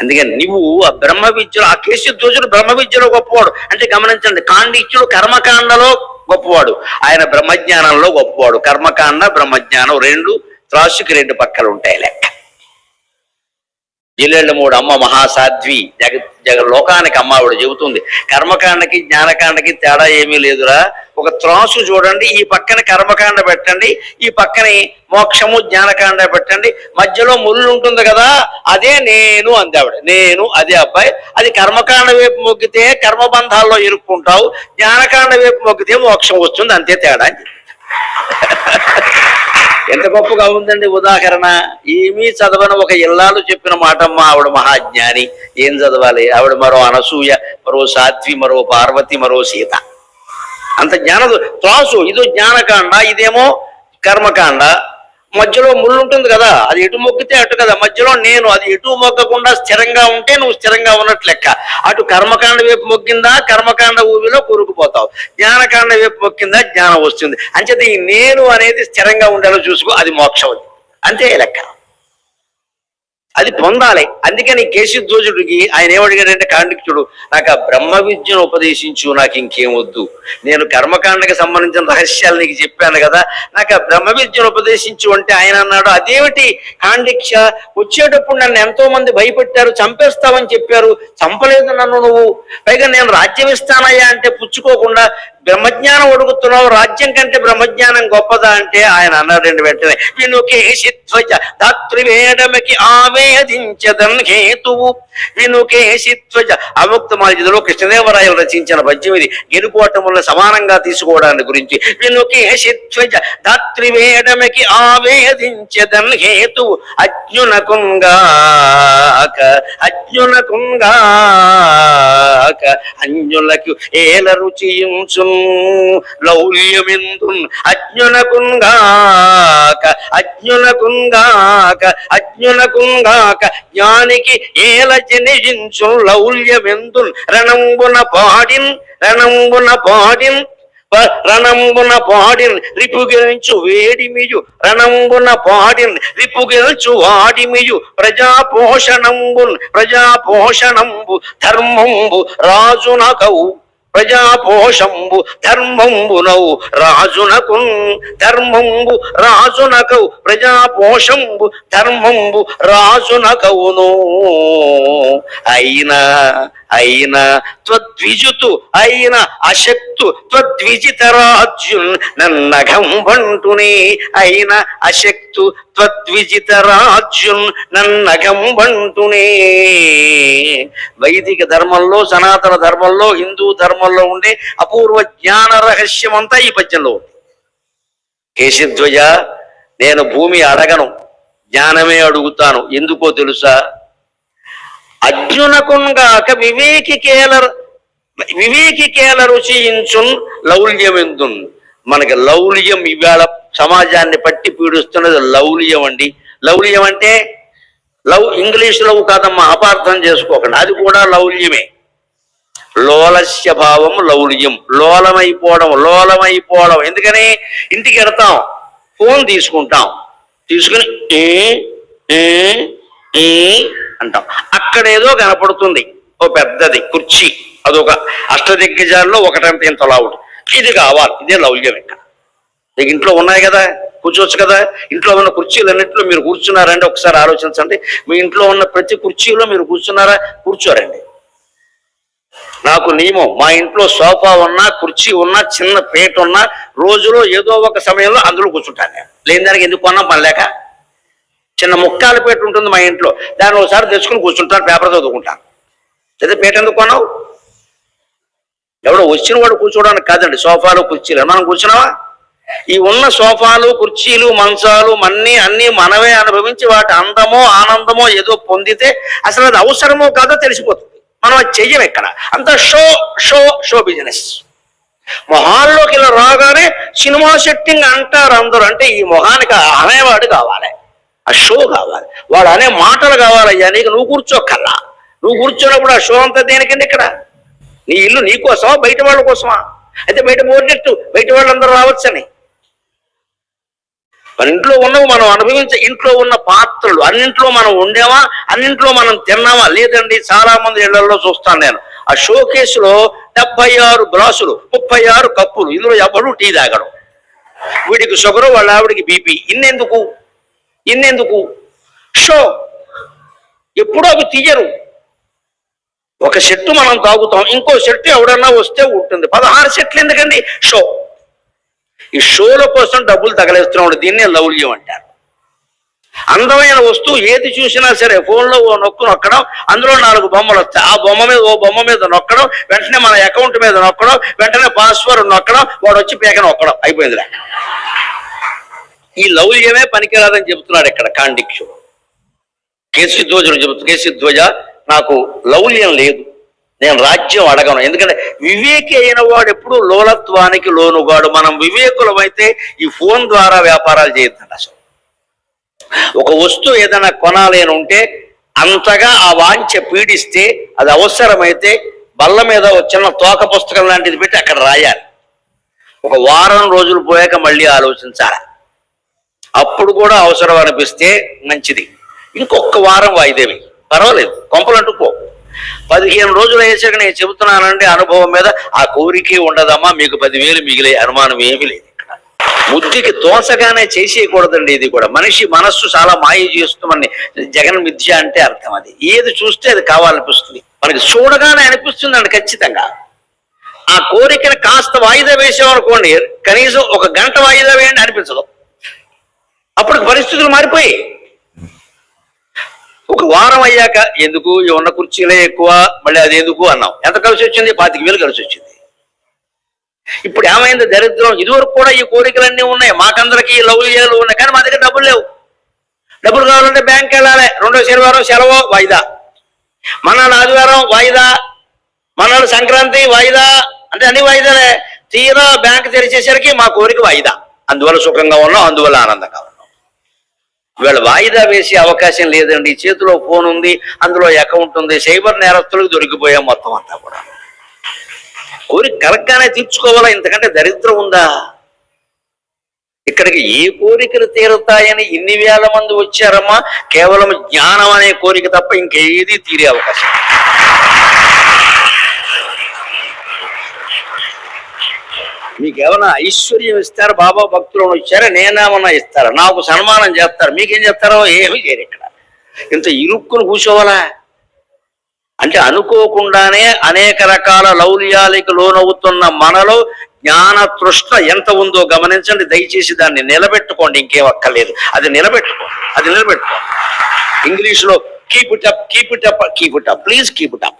Speaker 1: అందుకని నువ్వు ఆ బ్రహ్మ విద్యలో, ఆ కేశవధ్వజుడు బ్రహ్మ విద్యలో గొప్పవాడు అంటే గమనించండి. కాండిత్యుడు కర్మకాండలో గొప్పవాడు, ఆయన బ్రహ్మజ్ఞానంలో గొప్పవాడు. కర్మకాండ బ్రహ్మజ్ఞానం 2 త్రాసుకి 2 పక్కలు ఉంటాయి లెక్క. జిల్లెళ్ళమూడు అమ్మ మహాసాధ్వి, లోకానికి అమ్మ ఆవిడ చెబుతుంది, కర్మకాండకి జ్ఞానకాండకి తేడా ఏమీ లేదురా. ఒక త్రాసు చూడండి, ఈ పక్కన కర్మకాండ పెట్టండి, ఈ పక్కని మోక్షము జ్ఞానకాండ పెట్టండి, మధ్యలో ముళ్ళు ఉంటుంది కదా, అదే నేను అంది ఆవిడ. నేను అదే అబ్బాయి. అది కర్మకాండ వైపు మొగ్గితే కర్మబంధాల్లో ఇరుక్కుంటావు, జ్ఞానకాండ వైపు మొగ్గితే మోక్షం వస్తుంది, అంతే తేడా అని. ఎంత గొప్పగా ఉందండి ఉదాహరణ. ఏమీ చదవని ఒక ఇల్లాలు చెప్పిన మాటమ్మ, ఆవిడ మహాజ్ఞాని. ఏం చదవాలి? ఆవిడ మరో అనసూయ, మరో సాధ్వి, మరో పార్వతి, మరో సీత. అంత జ్ఞాన త్రాసు. ఇదో జ్ఞానకాండ, ఇదేమో కర్మకాండ. మధ్యలో ముళ్ళు ఉంటుంది కదా, అది ఎటు మొక్కితే అటు కదా, మధ్యలో నేను, అది ఎటు మొక్కకుండా స్థిరంగా ఉంటే నువ్వు స్థిరంగా ఉన్నట్లు లెక్క. అటు కర్మకాండ వైపు మొక్కిందా కర్మకాండ ఊబిలో కూరుకుపోతావు, జ్ఞానకాండ వైపు మొక్కిందా జ్ఞానం వస్తుంది. అంచేత ఈ నేను అనేది స్థిరంగా ఉండేలా చూసుకో, అది మోక్షం. అంతే లెక్క, అది పొందాలి. అందుకని కేశిధ్వజుడికి ఆయన ఏమడిగాడంటే, కాండిక్యుడు నాకు ఆ బ్రహ్మ విద్యను ఉపదేశించు, నాకు ఇంకేం వద్దు, నేను కర్మకాండకి సంబంధించిన రహస్యాలు నీకు చెప్పాను కదా, నాకు ఆ బ్రహ్మ విద్యను ఉపదేశించు అంటే ఆయన అన్నాడు, అదేమిటి కాండిక్ష, వచ్చేటప్పుడు నన్ను ఎంతో మంది భయపెట్టారు, చంపేస్తావని చెప్పారు, చంపలేదు నన్ను నువ్వు, పైగా నేను రాజ్యం ఇస్తానయ్యా అంటే పుచ్చుకోకుండా బ్రహ్మజ్ఞానం అడుగుతున్నావు, రాజ్యం కంటే బ్రహ్మజ్ఞానం గొప్పదా అంటే ఆయన అన్నాడండి వెంటనే, వినుకేశిధ్వజ ధాత్రివేడమకి ఆవేదించదన్ హేతువు. వినుకేశిధ్వజ అముక్తమాల్యదలో కృష్ణదేవరాయలు రచించిన పద్యం ఇది, గెలుపోటములను సమానంగా తీసుకోవడాన్ని గురించి. వినుకేశిధ్వజ ధాత్రివేడమకి ఆవేదించదన్ హేతువు. అజ్ఞునకుంగాక అన్యులకు ఏల రుచియుంచు లౌల్యమిందున్. అజ్ఞునకుంగాక జ్ఞానికి ఏల జనించు లౌల్యమిందున్. రణంబున పాడిన్ రిపుగెల్చు వేడిమియు. రణంబున పాడిన్ రిపుగెల్చు వాడిమియు. ప్రజాపోషణంబు ధర్మంబు రాజునకవు. ప్రజాపోషంబు ధర్మంబునవు రాజునకవు. ప్రజాపోషంబు ధర్మంబు రాజునకవును. అయిన త్వద్విజుతు అయిన అశక్తు త్వద్విజితరాజ్యున్ నన్నఘంబంటునే. అయిన అశక్తు త్వద్విజితరాజ్యున్ నన్నఘంబంటునే. వైదిక ధర్మంలో, సనాతన ధర్మంలో, హిందూ ధర్మంలో ఉండే అపూర్వ జ్ఞాన రహస్యం అంతా ఈ పద్యంలో ఉంది. కేశిధ్వజ, నేను భూమి అడగను, జ్ఞానమే అడుగుతాను. ఎందుకో తెలుసా? అర్జునకుంగాక వివేకికేల రుచియించున్ లౌల్యమెందున్. మనకి లౌల్యం ఇవాళ సమాజాన్ని పట్టి పీడిస్తున్నది లౌల్యం అండి. లౌల్యం అంటే ఇంగ్లీష్ లవ్ కాదమ్మా, అపార్థం చేసుకోకండి, అది కూడా లౌల్యమే. లోలస్య భావం లౌల్యం, లోలమైపోవడం. ఎందుకని ఇంటికి వెడతాం, ఫోన్ తీసుకుని అంటాం, అక్కడేదో కనపడుతుంది, ఓ పెద్దది కుర్చీ, అదొక అష్టదిగ్గజాల్లో ఒకటంత ఇంతలా ఉంటుంది, ఇది కావాలి, ఇదే లౌల్యం. ఇక్కడ మీకు ఇంట్లో ఉన్నాయి కదా, కూర్చోవచ్చు కదా. ఇంట్లో ఉన్న కుర్చీలన్నింటిలో మీరు కూర్చున్నారండి, ఒకసారి ఆలోచించండి. మీ ఇంట్లో ఉన్న ప్రతి కుర్చీలో మీరు కూర్చున్నారా? కూర్చోరండి. నాకు నియమం, మా ఇంట్లో సోఫా ఉన్నా, కుర్చీ ఉన్నా, చిన్న పేట ఉన్నా, రోజులో ఏదో ఒక సమయంలో అందులో కూర్చుంటాను నేను. లేని దానికి ఎందుకు కొన్నా పని లేక. చిన్న ముక్కాల పేట ఉంటుంది మా ఇంట్లో, దాన్ని ఒకసారి తెచ్చుకుని కూర్చుంటాను, పేపర్ చదువుకుంటాను. లేదా పేట ఎందుకు కొన్నావు? ఎవడో వచ్చిన వాడు కూర్చోవడానికి కాదండి, సోఫాలు కుర్చీలు. మనం కూర్చున్నావా? ఈ ఉన్న సోఫాలు, కుర్చీలు, మంచాలు అన్నీ మనమే అనుభవించి వాటి అందమో ఆనందమో ఏదో పొందితే అసలు అది అవసరమో కాదో తెలిసిపోతుంది. మనం అది చెయ్యం. ఎక్కడ అంతా షో బిజినెస్. మొహాల్లోకి ఇలా రాగానే సినిమా సెట్టింగ్ అంటారు అందరూ. అంటే ఈ మొహానికి అనేవాడు కావాలి, ఆ షో కావాలి, వాడు అనే మాటలు కావాలయ్యా. నీకు నువ్వు కూర్చోకల్లా, నువ్వు కూర్చోనప్పుడు ఆ షో అంతా దేనికండి? ఇక్కడ నీ ఇల్లు నీ కోసమా, బయట వాళ్ళ కోసమా? అయితే బయట బోర్డెట్టు, బయట వాళ్ళందరూ రావచ్చని. మన ఇంట్లో ఉన్నవి మనం అనుభవించే, ఇంట్లో ఉన్న పాత్రలు అన్నింట్లో మనం ఉండేవా, అన్నింట్లో మనం తిన్నావా? లేదండి. చాలా మంది ఇళ్లలో చూస్తాను నేను, ఆ షో కేసులో 76 గ్లాసులు, 36 కప్పులు, ఇందులో ఎవరు టీ తాగడం. వీడికి షుగరు, వాళ్ళ ఆవిడికి బీపీ. ఇన్నెందుకు షో? ఎప్పుడూ అవి తీయరు. ఒక సెట్టు మనం తాగుతాం, ఇంకో సెట్టు ఎవడన్నా వస్తే ఉంటుంది. 16 సెట్లు ఎందుకండి? షో. ఈ షోల కోసం డబ్బులు తగలేస్తున్నాడు, దీన్నే లౌల్యం అంటారు. అందమైన వస్తువు ఏది చూసినా సరే ఫోన్లో నొక్కడం, అందులో 4 బొమ్మలు వస్తాయి, ఆ బొమ్మ మీద నొక్కడం, వెంటనే మన అకౌంట్ మీద నొక్కడం, వెంటనే పాస్వర్డ్ నొక్కడం, వాడు వచ్చి పేక నొక్కడం, అయిపోయిందిలే. ఈ లౌల్యమే పనికిరాదని చెబుతున్నాడు ఇక్కడ కాండిక్షుడు. కేశిధ్వజుడు చెబుతూ, కేశిధ్వజ, నాకు లౌల్యం లేదు, నేను రాజ్యం అడగను. ఎందుకంటే వివేకి అయిన వాడు ఎప్పుడు లోలత్వానికి లోనుగాడు. మనం వివేకులమైతే ఈ ఫోన్ ద్వారా వ్యాపారాలు చేయొద్దండి. అసలు ఒక వస్తువు ఏదైనా కొనాలి అని ఉంటే అంతగా ఆ వాంఛ పీడిస్తే అది అవసరమైతే బల్ల మీద ఒక చిన్న తోక పుస్తకం లాంటిది పెట్టి అక్కడ రాయాలి. ఒక వారం రోజులు పోయాక మళ్ళీ ఆలోచించాలి. అప్పుడు కూడా అవసరం అనిపిస్తే మంచిది, ఇంకొక వారం వాయిదేవి పర్వాలేదు, కొంపలంటూ పో. 15 రోజులు అయ్యేసరికి నేను చెబుతున్నానంటే అనుభవం మీద ఆ కోరికే ఉండదమ్మా, మీకు 10,000 మిగిలే అనుమానం ఏమీ లేదు. ఇక్కడ బుద్ధికి తోసగానే చేసేయకూడదండి. ఇది కూడా మనిషి మనస్సు చాలా మాయ చేస్తుందని జగన్ మిథ్య అంటే అర్థం. అది ఏది చూస్తే అది కావాలనిపిస్తుంది, మనకి చూడగానే అనిపిస్తుంది అండి ఖచ్చితంగా. ఆ కోరికను కాస్త వాయిదా వేసామనుకోండి, కనీసం 1 గంట వాయిదా వేయండి అనిపించదు. అప్పుడు పరిస్థితులు మారిపోయి 1 వారం అయ్యాక ఎందుకు ఉన్న కుర్చీలే ఎక్కువ, మళ్ళీ అది ఎందుకు అన్నాం. ఎంత కలిసి వచ్చింది? 25,000 కలిసి వచ్చింది. ఇప్పుడు ఏమైంది? దరిద్రం. ఇదివరకు కూడా ఈ కోరికలన్నీ ఉన్నాయి, మాకందరికి లౌల్యాలు ఉన్నాయి, కానీ మా దగ్గర డబ్బులు లేవు. డబ్బులు కావాలంటే బ్యాంక్ వెళ్ళాలి. 2వ శనివారం సెలవు వాయిదా, మనాడు ఆదివారం వాయిదా, మనాడు సంక్రాంతి వాయిదా, అంటే అన్ని వాయిదాలే. తీరా బ్యాంక్ తెరిచేసరికి మా కోరిక వాయిదా. అందువల్ల సుఖంగా ఉన్నాం, అందువల్ల ఆనందంగా ఉన్నాం. వీళ్ళు వాయిదా వేసే అవకాశం లేదండి. చేతిలో ఫోన్ ఉంది, అందులో అకౌంట్ ఉంది. సైబర్ నేరస్తులకు దొరికిపోయాం మొత్తం అంతా కూడా. కోరిక కరెక్ట్గానే తీర్చుకోవాలా, ఇంతకంటే దరిద్రం ఉందా? ఇక్కడికి ఏ కోరికలు తీరుతాయని ఇన్ని వేల మంది వచ్చారమ్మా, కేవలం జ్ఞానం అనే కోరిక తప్ప ఇంకేది తీరే అవకాశం. మీకేమన్నా ఐశ్వర్యం ఇస్తారు, బాబా భక్తులను వచ్చారా, నేనేమన్నా ఇస్తారా, నాకు సన్మానం చేస్తారు, మీకేం చేస్తారో ఏమీ చేయరు. ఇక్కడ ఇంత ఇరుక్కుని కూర్చోవాలా అంటే అనుకోకుండానే అనేక రకాల లౌల్యాలకు లోనవుతున్న మనలో జ్ఞాన తృష్ణ ఎంత ఉందో గమనించండి. దయచేసి దాన్ని నిలబెట్టుకోండి, ఇంకేం అక్కర్లేదు. అది నిలబెట్టుకోండి. ఇంగ్లీష్లో keep it up, keep it up, keep it up, please keep it up.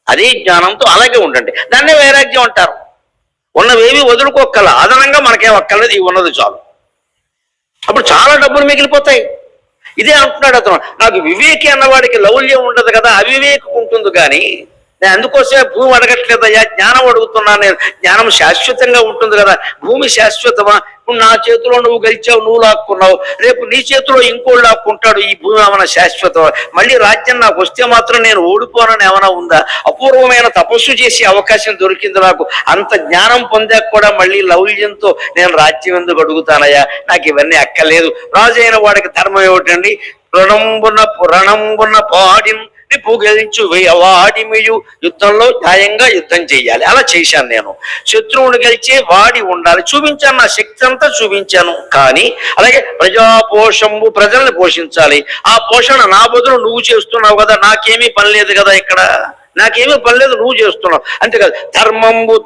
Speaker 1: అదే జ్ఞానంతో అలాగే ఉండండి. దాన్నే వైరాగ్యం అంటారు. ఉన్నవేవి వదులుకోక్కల, అదనంగా మనకేం అక్కర్లేదు, ఇవి ఉన్నది చాలు. అప్పుడు చాలా డబ్బులు మిగిలిపోతాయి. ఇదే అంటున్నాడు అతను. నాకు వివేకి అన్నవాడికి లౌల్యం ఉండదు కదా, అవివేకం ఉంటుంది. కానీ నేను అందుకోసమే భూమి అడగట్లేదయ్యా, జ్ఞానం అడుగుతున్నాను. నేను జ్ఞానం శాశ్వతంగా ఉంటుంది కదా. భూమి శాశ్వతమా? ఇప్పుడు నా చేతిలో నువ్వు గెలిచావు, నువ్వు లాక్కున్నావు, రేపు నీ చేతిలో ఇంకోళ్ళు లాక్కుంటాడు. ఈ భూమి ఏమైనా శాశ్వతమా? మళ్ళీ రాజ్యం నాకు వస్తే మాత్రం నేను ఓడిపోనని ఏమైనా ఉందా? అపూర్వమైన తపస్సు చేసే అవకాశం దొరికింది నాకు. అంత జ్ఞానం పొందాక కూడా మళ్ళీ లౌల్యంతో నేను రాజ్యం ఎందుకు అడుగుతానయ్యా? నాకు ఇవన్నీ అక్కర్లేదు. రాజు అయిన వాడికి ధర్మం ఏమిటండి? రణంబున పాడి గెలించు వాడిమియు, యుద్ధంలో న్యాయంగా యుద్ధం చేయాలి. అలా చేశాను నేను. శత్రువుని గెలిచి వాడి ఉండాలి, చూపించాను. నా శక్తి అంతా చూపించాను. కానీ అలాగే ప్రజాపోషము, ప్రజల్ని పోషించాలి. ఆ పోషణ నా బదులు నువ్వు చేస్తున్నావు కదా, నాకేమీ పని లేదు కదా. ఇక్కడ నాకేమీ పని లేదు, నువ్వు చేస్తున్నావు. అంతేకాదు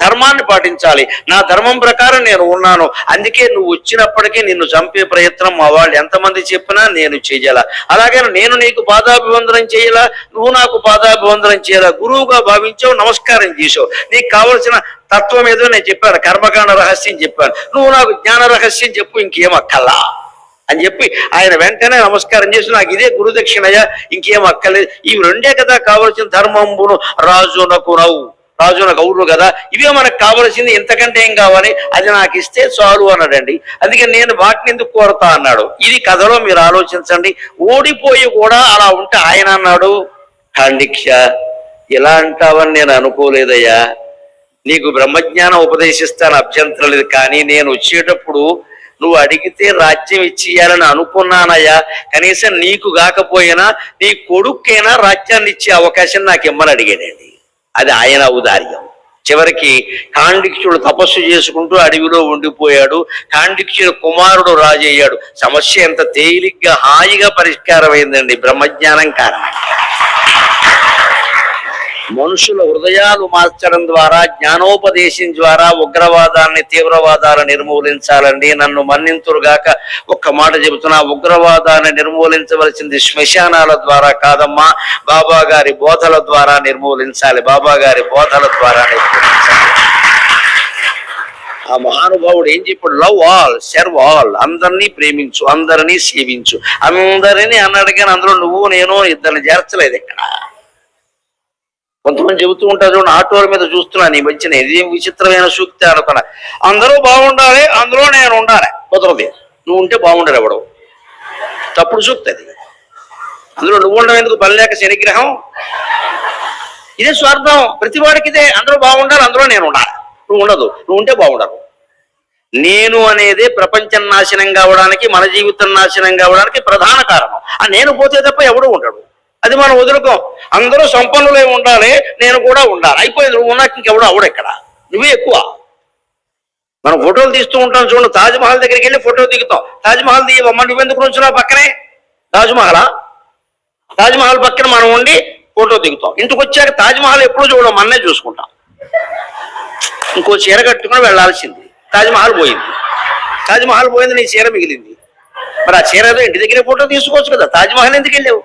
Speaker 1: ధర్మాన్ని పాటించాలి. నా ధర్మం ప్రకారం నేను ఉన్నాను. అందుకే నువ్వు వచ్చినప్పటికీ నిన్ను చంపే ప్రయత్నం మా వాళ్ళు ఎంతమంది చెప్పినా నేను చెయ్యాల. అలాగే నేను నీకు పాదాభివందనం చేయాలా, నువ్వు నాకు పాదాభివందనం చేయాలా. గురువుగా భావించావు, నమస్కారం చేసావు. నీకు కావలసిన తత్వం ఏదో నేను చెప్పాను, కర్మకాండ రహస్యం చెప్పాను. నువ్వు నాకు జ్ఞాన రహస్యం చెప్పు, ఇంకేం అక్కర్లా అని చెప్పి ఆయన వెంటనే నమస్కారం చేసి, నాకు ఇదే గురుదక్షిణయ్యా, ఇంకేం అక్కర్లేదు. ఇవి రెండే కదా కావలసిన ధర్మంబును రాజునకు గౌరు కదా, ఇవే మనకు కావలసింది, ఇంతకంటే ఏం కావాలి? అది నాకు ఇస్తే చాలు అన్నాడండి. అందుకే నేను వాటిని ఎందుకు కోరతా అన్నాడు. ఇది కథలో మీరు ఆలోచించండి. ఓడిపోయి కూడా అలా ఉంటే ఆయన అన్నాడు, ఖాండిక్ష ఇలా అంటావని నేను అనుకోలేదయ్యా, నీకు బ్రహ్మజ్ఞానం ఉపదేశిస్తాను, అభ్యంతరం లేదు. కానీ నేను వచ్చేటప్పుడు నువ్వు అడిగితే రాజ్యం ఇచ్చేయాలని అనుకున్నానయ్యా. కనీసం నీకు కాకపోయినా నీ కొడుక్కైనా రాజ్యాన్ని ఇచ్చే అవకాశం నాకు ఇమ్మని అడిగాడండి. అది ఆయన ఔదార్యం. చివరికి ఖాండిక్షుడు తపస్సు చేసుకుంటూ అడవిలో ఉండిపోయాడు. ఖాండిక్షుడు కుమారుడు రాజు అయ్యాడు. సమస్య ఎంత తేలిగ్గా హాయిగా పరిష్కారం అయిందండి, బ్రహ్మజ్ఞానం కారణంగా. మనుషుల హృదయాలు మార్చడం ద్వారా, జ్ఞానోపదేశం ద్వారా ఉగ్రవాదాన్ని, తీవ్రవాదాలను నిర్మూలించాలండి. నన్ను మన్నింతురుగాక ఒక్క మాట చెబుతున్నా, ఉగ్రవాదాన్ని నిర్మూలించవలసింది శ్మశానాల ద్వారా కాదమ్మా, బాబా గారి బోధల ద్వారా నిర్మూలించాలి. బాబా గారి బోధల ద్వారా నిర్మూలించాలి. ఆ మహానుభావుడు ఏం చెప్పాడు? Love all, serve all. అందరినీ ప్రేమించు, అందరినీ సేవించు. అందరినీ అన్నాడు, కానీ అందులో నువ్వు నేను ఇద్దరిని చేర్చలేదు. ఇక్కడ కొంతమంది చెబుతూ ఉంటారు చూడండి, ఆటోల మీద చూస్తున్నాను ఈ మధ్యన, ఇదేం విచిత్రమైన సూక్తి అనుకున్నా. అందరూ బాగుండాలి, అందులో నేను ఉండాలి. కుదరదు. నువ్వు ఉంటే బాగుండాలి ఎవడవు. తప్పుడు చూపుతుంది. అందులో నువ్వు ఉండడం ఎందుకు, పని లేక శనిగ్రహం. ఇదే స్వార్థం, ప్రతి వాడికి ఇదే. అందరూ బాగుండాలి, అందులో నేను ఉండాలి. నువ్వు ఉండదు, నువ్వు ఉంటే బాగుండదు. నేను అనేది ప్రపంచం నాశనం కావడానికి, మన జీవితం నాశనం కావడానికి ప్రధాన కారణం. ఆ నేను పోతే తప్ప ఎవడు ఉండడు. అది మనం వదులుకోం. అందరూ సంపన్నులే ఉండాలి, నేను కూడా ఉండాలి. అయిపోయింది. నువ్వు ఉన్నాక ఇంకెవడు అవడు. ఇక్కడ నువ్వే ఎక్కువ. మనం ఫోటోలు తీస్తూ ఉంటాం చూడండి. తాజ్మహల్ దగ్గరికి వెళ్ళి ఫోటో దిగుతాం. తాజ్మహల్ దిగమ్మ, నువ్వెందుకు నుంచున్నావు పక్కనే? తాజ్మహల్ పక్కన మనం ఉండి ఫోటో దిగుతాం. ఇంటికి వచ్చాక తాజ్మహల్ ఎప్పుడు చూడం, మన్నే చూసుకుంటాం. ఇంకో చీర కట్టుకుని వెళ్ళాల్సింది. తాజ్మహల్ పోయింది, నీ చీర మిగిలింది. మరి ఆ చీరతో ఇంటి దగ్గరే ఫోటో తీసుకోవచ్చు కదా, తాజ్మహల్ ఎందుకు వెళ్ళావు?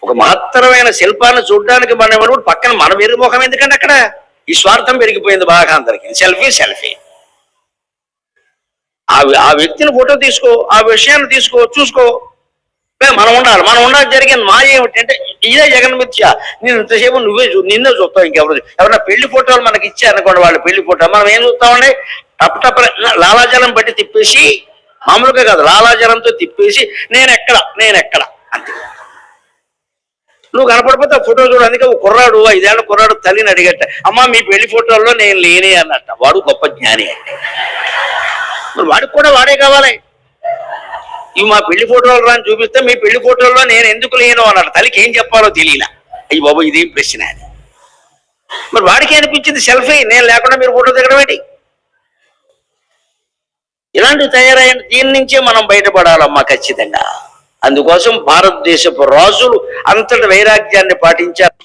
Speaker 1: ఒక మహత్తరమైన శిల్పాన్ని చూడడానికి మనం పక్కన మన వెర్రి ముఖం ఎందుకంటే అక్కడ ఈ స్వార్థం పెరిగిపోయింది బాగా అందరికి. సెల్ఫీ. ఆ వ్యక్తిని ఫోటో తీసుకో, ఆ విషయాన్ని తీసుకో, చూసుకో. మనం ఉండాలి జరిగిన మాయ ఏమిటంటే ఇదే జగన్మిథ్య. నేను ఇంతసేపు నిన్నే చూస్తావు, ఎవరైనా పెళ్లి ఫోటోలు మనకి ఇచ్చారనుకోండి, వాళ్ళ పెళ్లి ఫోటో మనం ఏం చూస్తామండి? టప్ లాలాజలం బట్టి తిప్పేసి, మామూలుగా కాదు, లాలాజలంతో తిప్పేసి నేనెక్కడ అంతే. నువ్వు కనపడిపోతే ఆ ఫోటో చూడు. అందుకే ఒక కుర్రాడు, 5 ఏళ్ల కుర్రాడు తల్లిని అడిగట, అమ్మ మీ పెళ్లి ఫోటోల్లో నేను లేనే అన్నట్ట. వాడు గొప్ప జ్ఞాని అంటే. మరి వాడికి కూడా వాడే కావాలి. ఇవి మా పెళ్లి ఫోటోలు రాని చూపిస్తే మీ పెళ్లి ఫోటోల్లో నేను ఎందుకు లేను అన్నాడు. తల్లికి ఏం చెప్పాలో తెలియలా. అయ్యి బాబు ఇదేం ప్రశ్న అని. మరి వాడికి అనిపించింది సెల్ఫీ, నేను లేకుండా మీరు ఫోటో దిగడం ఏంటి? ఇలాంటివి తయారైన దీని నుంచే మనం బయటపడాలమ్మా ఖచ్చితంగా. అందుకోసం భారతదేశపు రాజులు అంతటి వైరాగ్యాన్ని పాటించారు.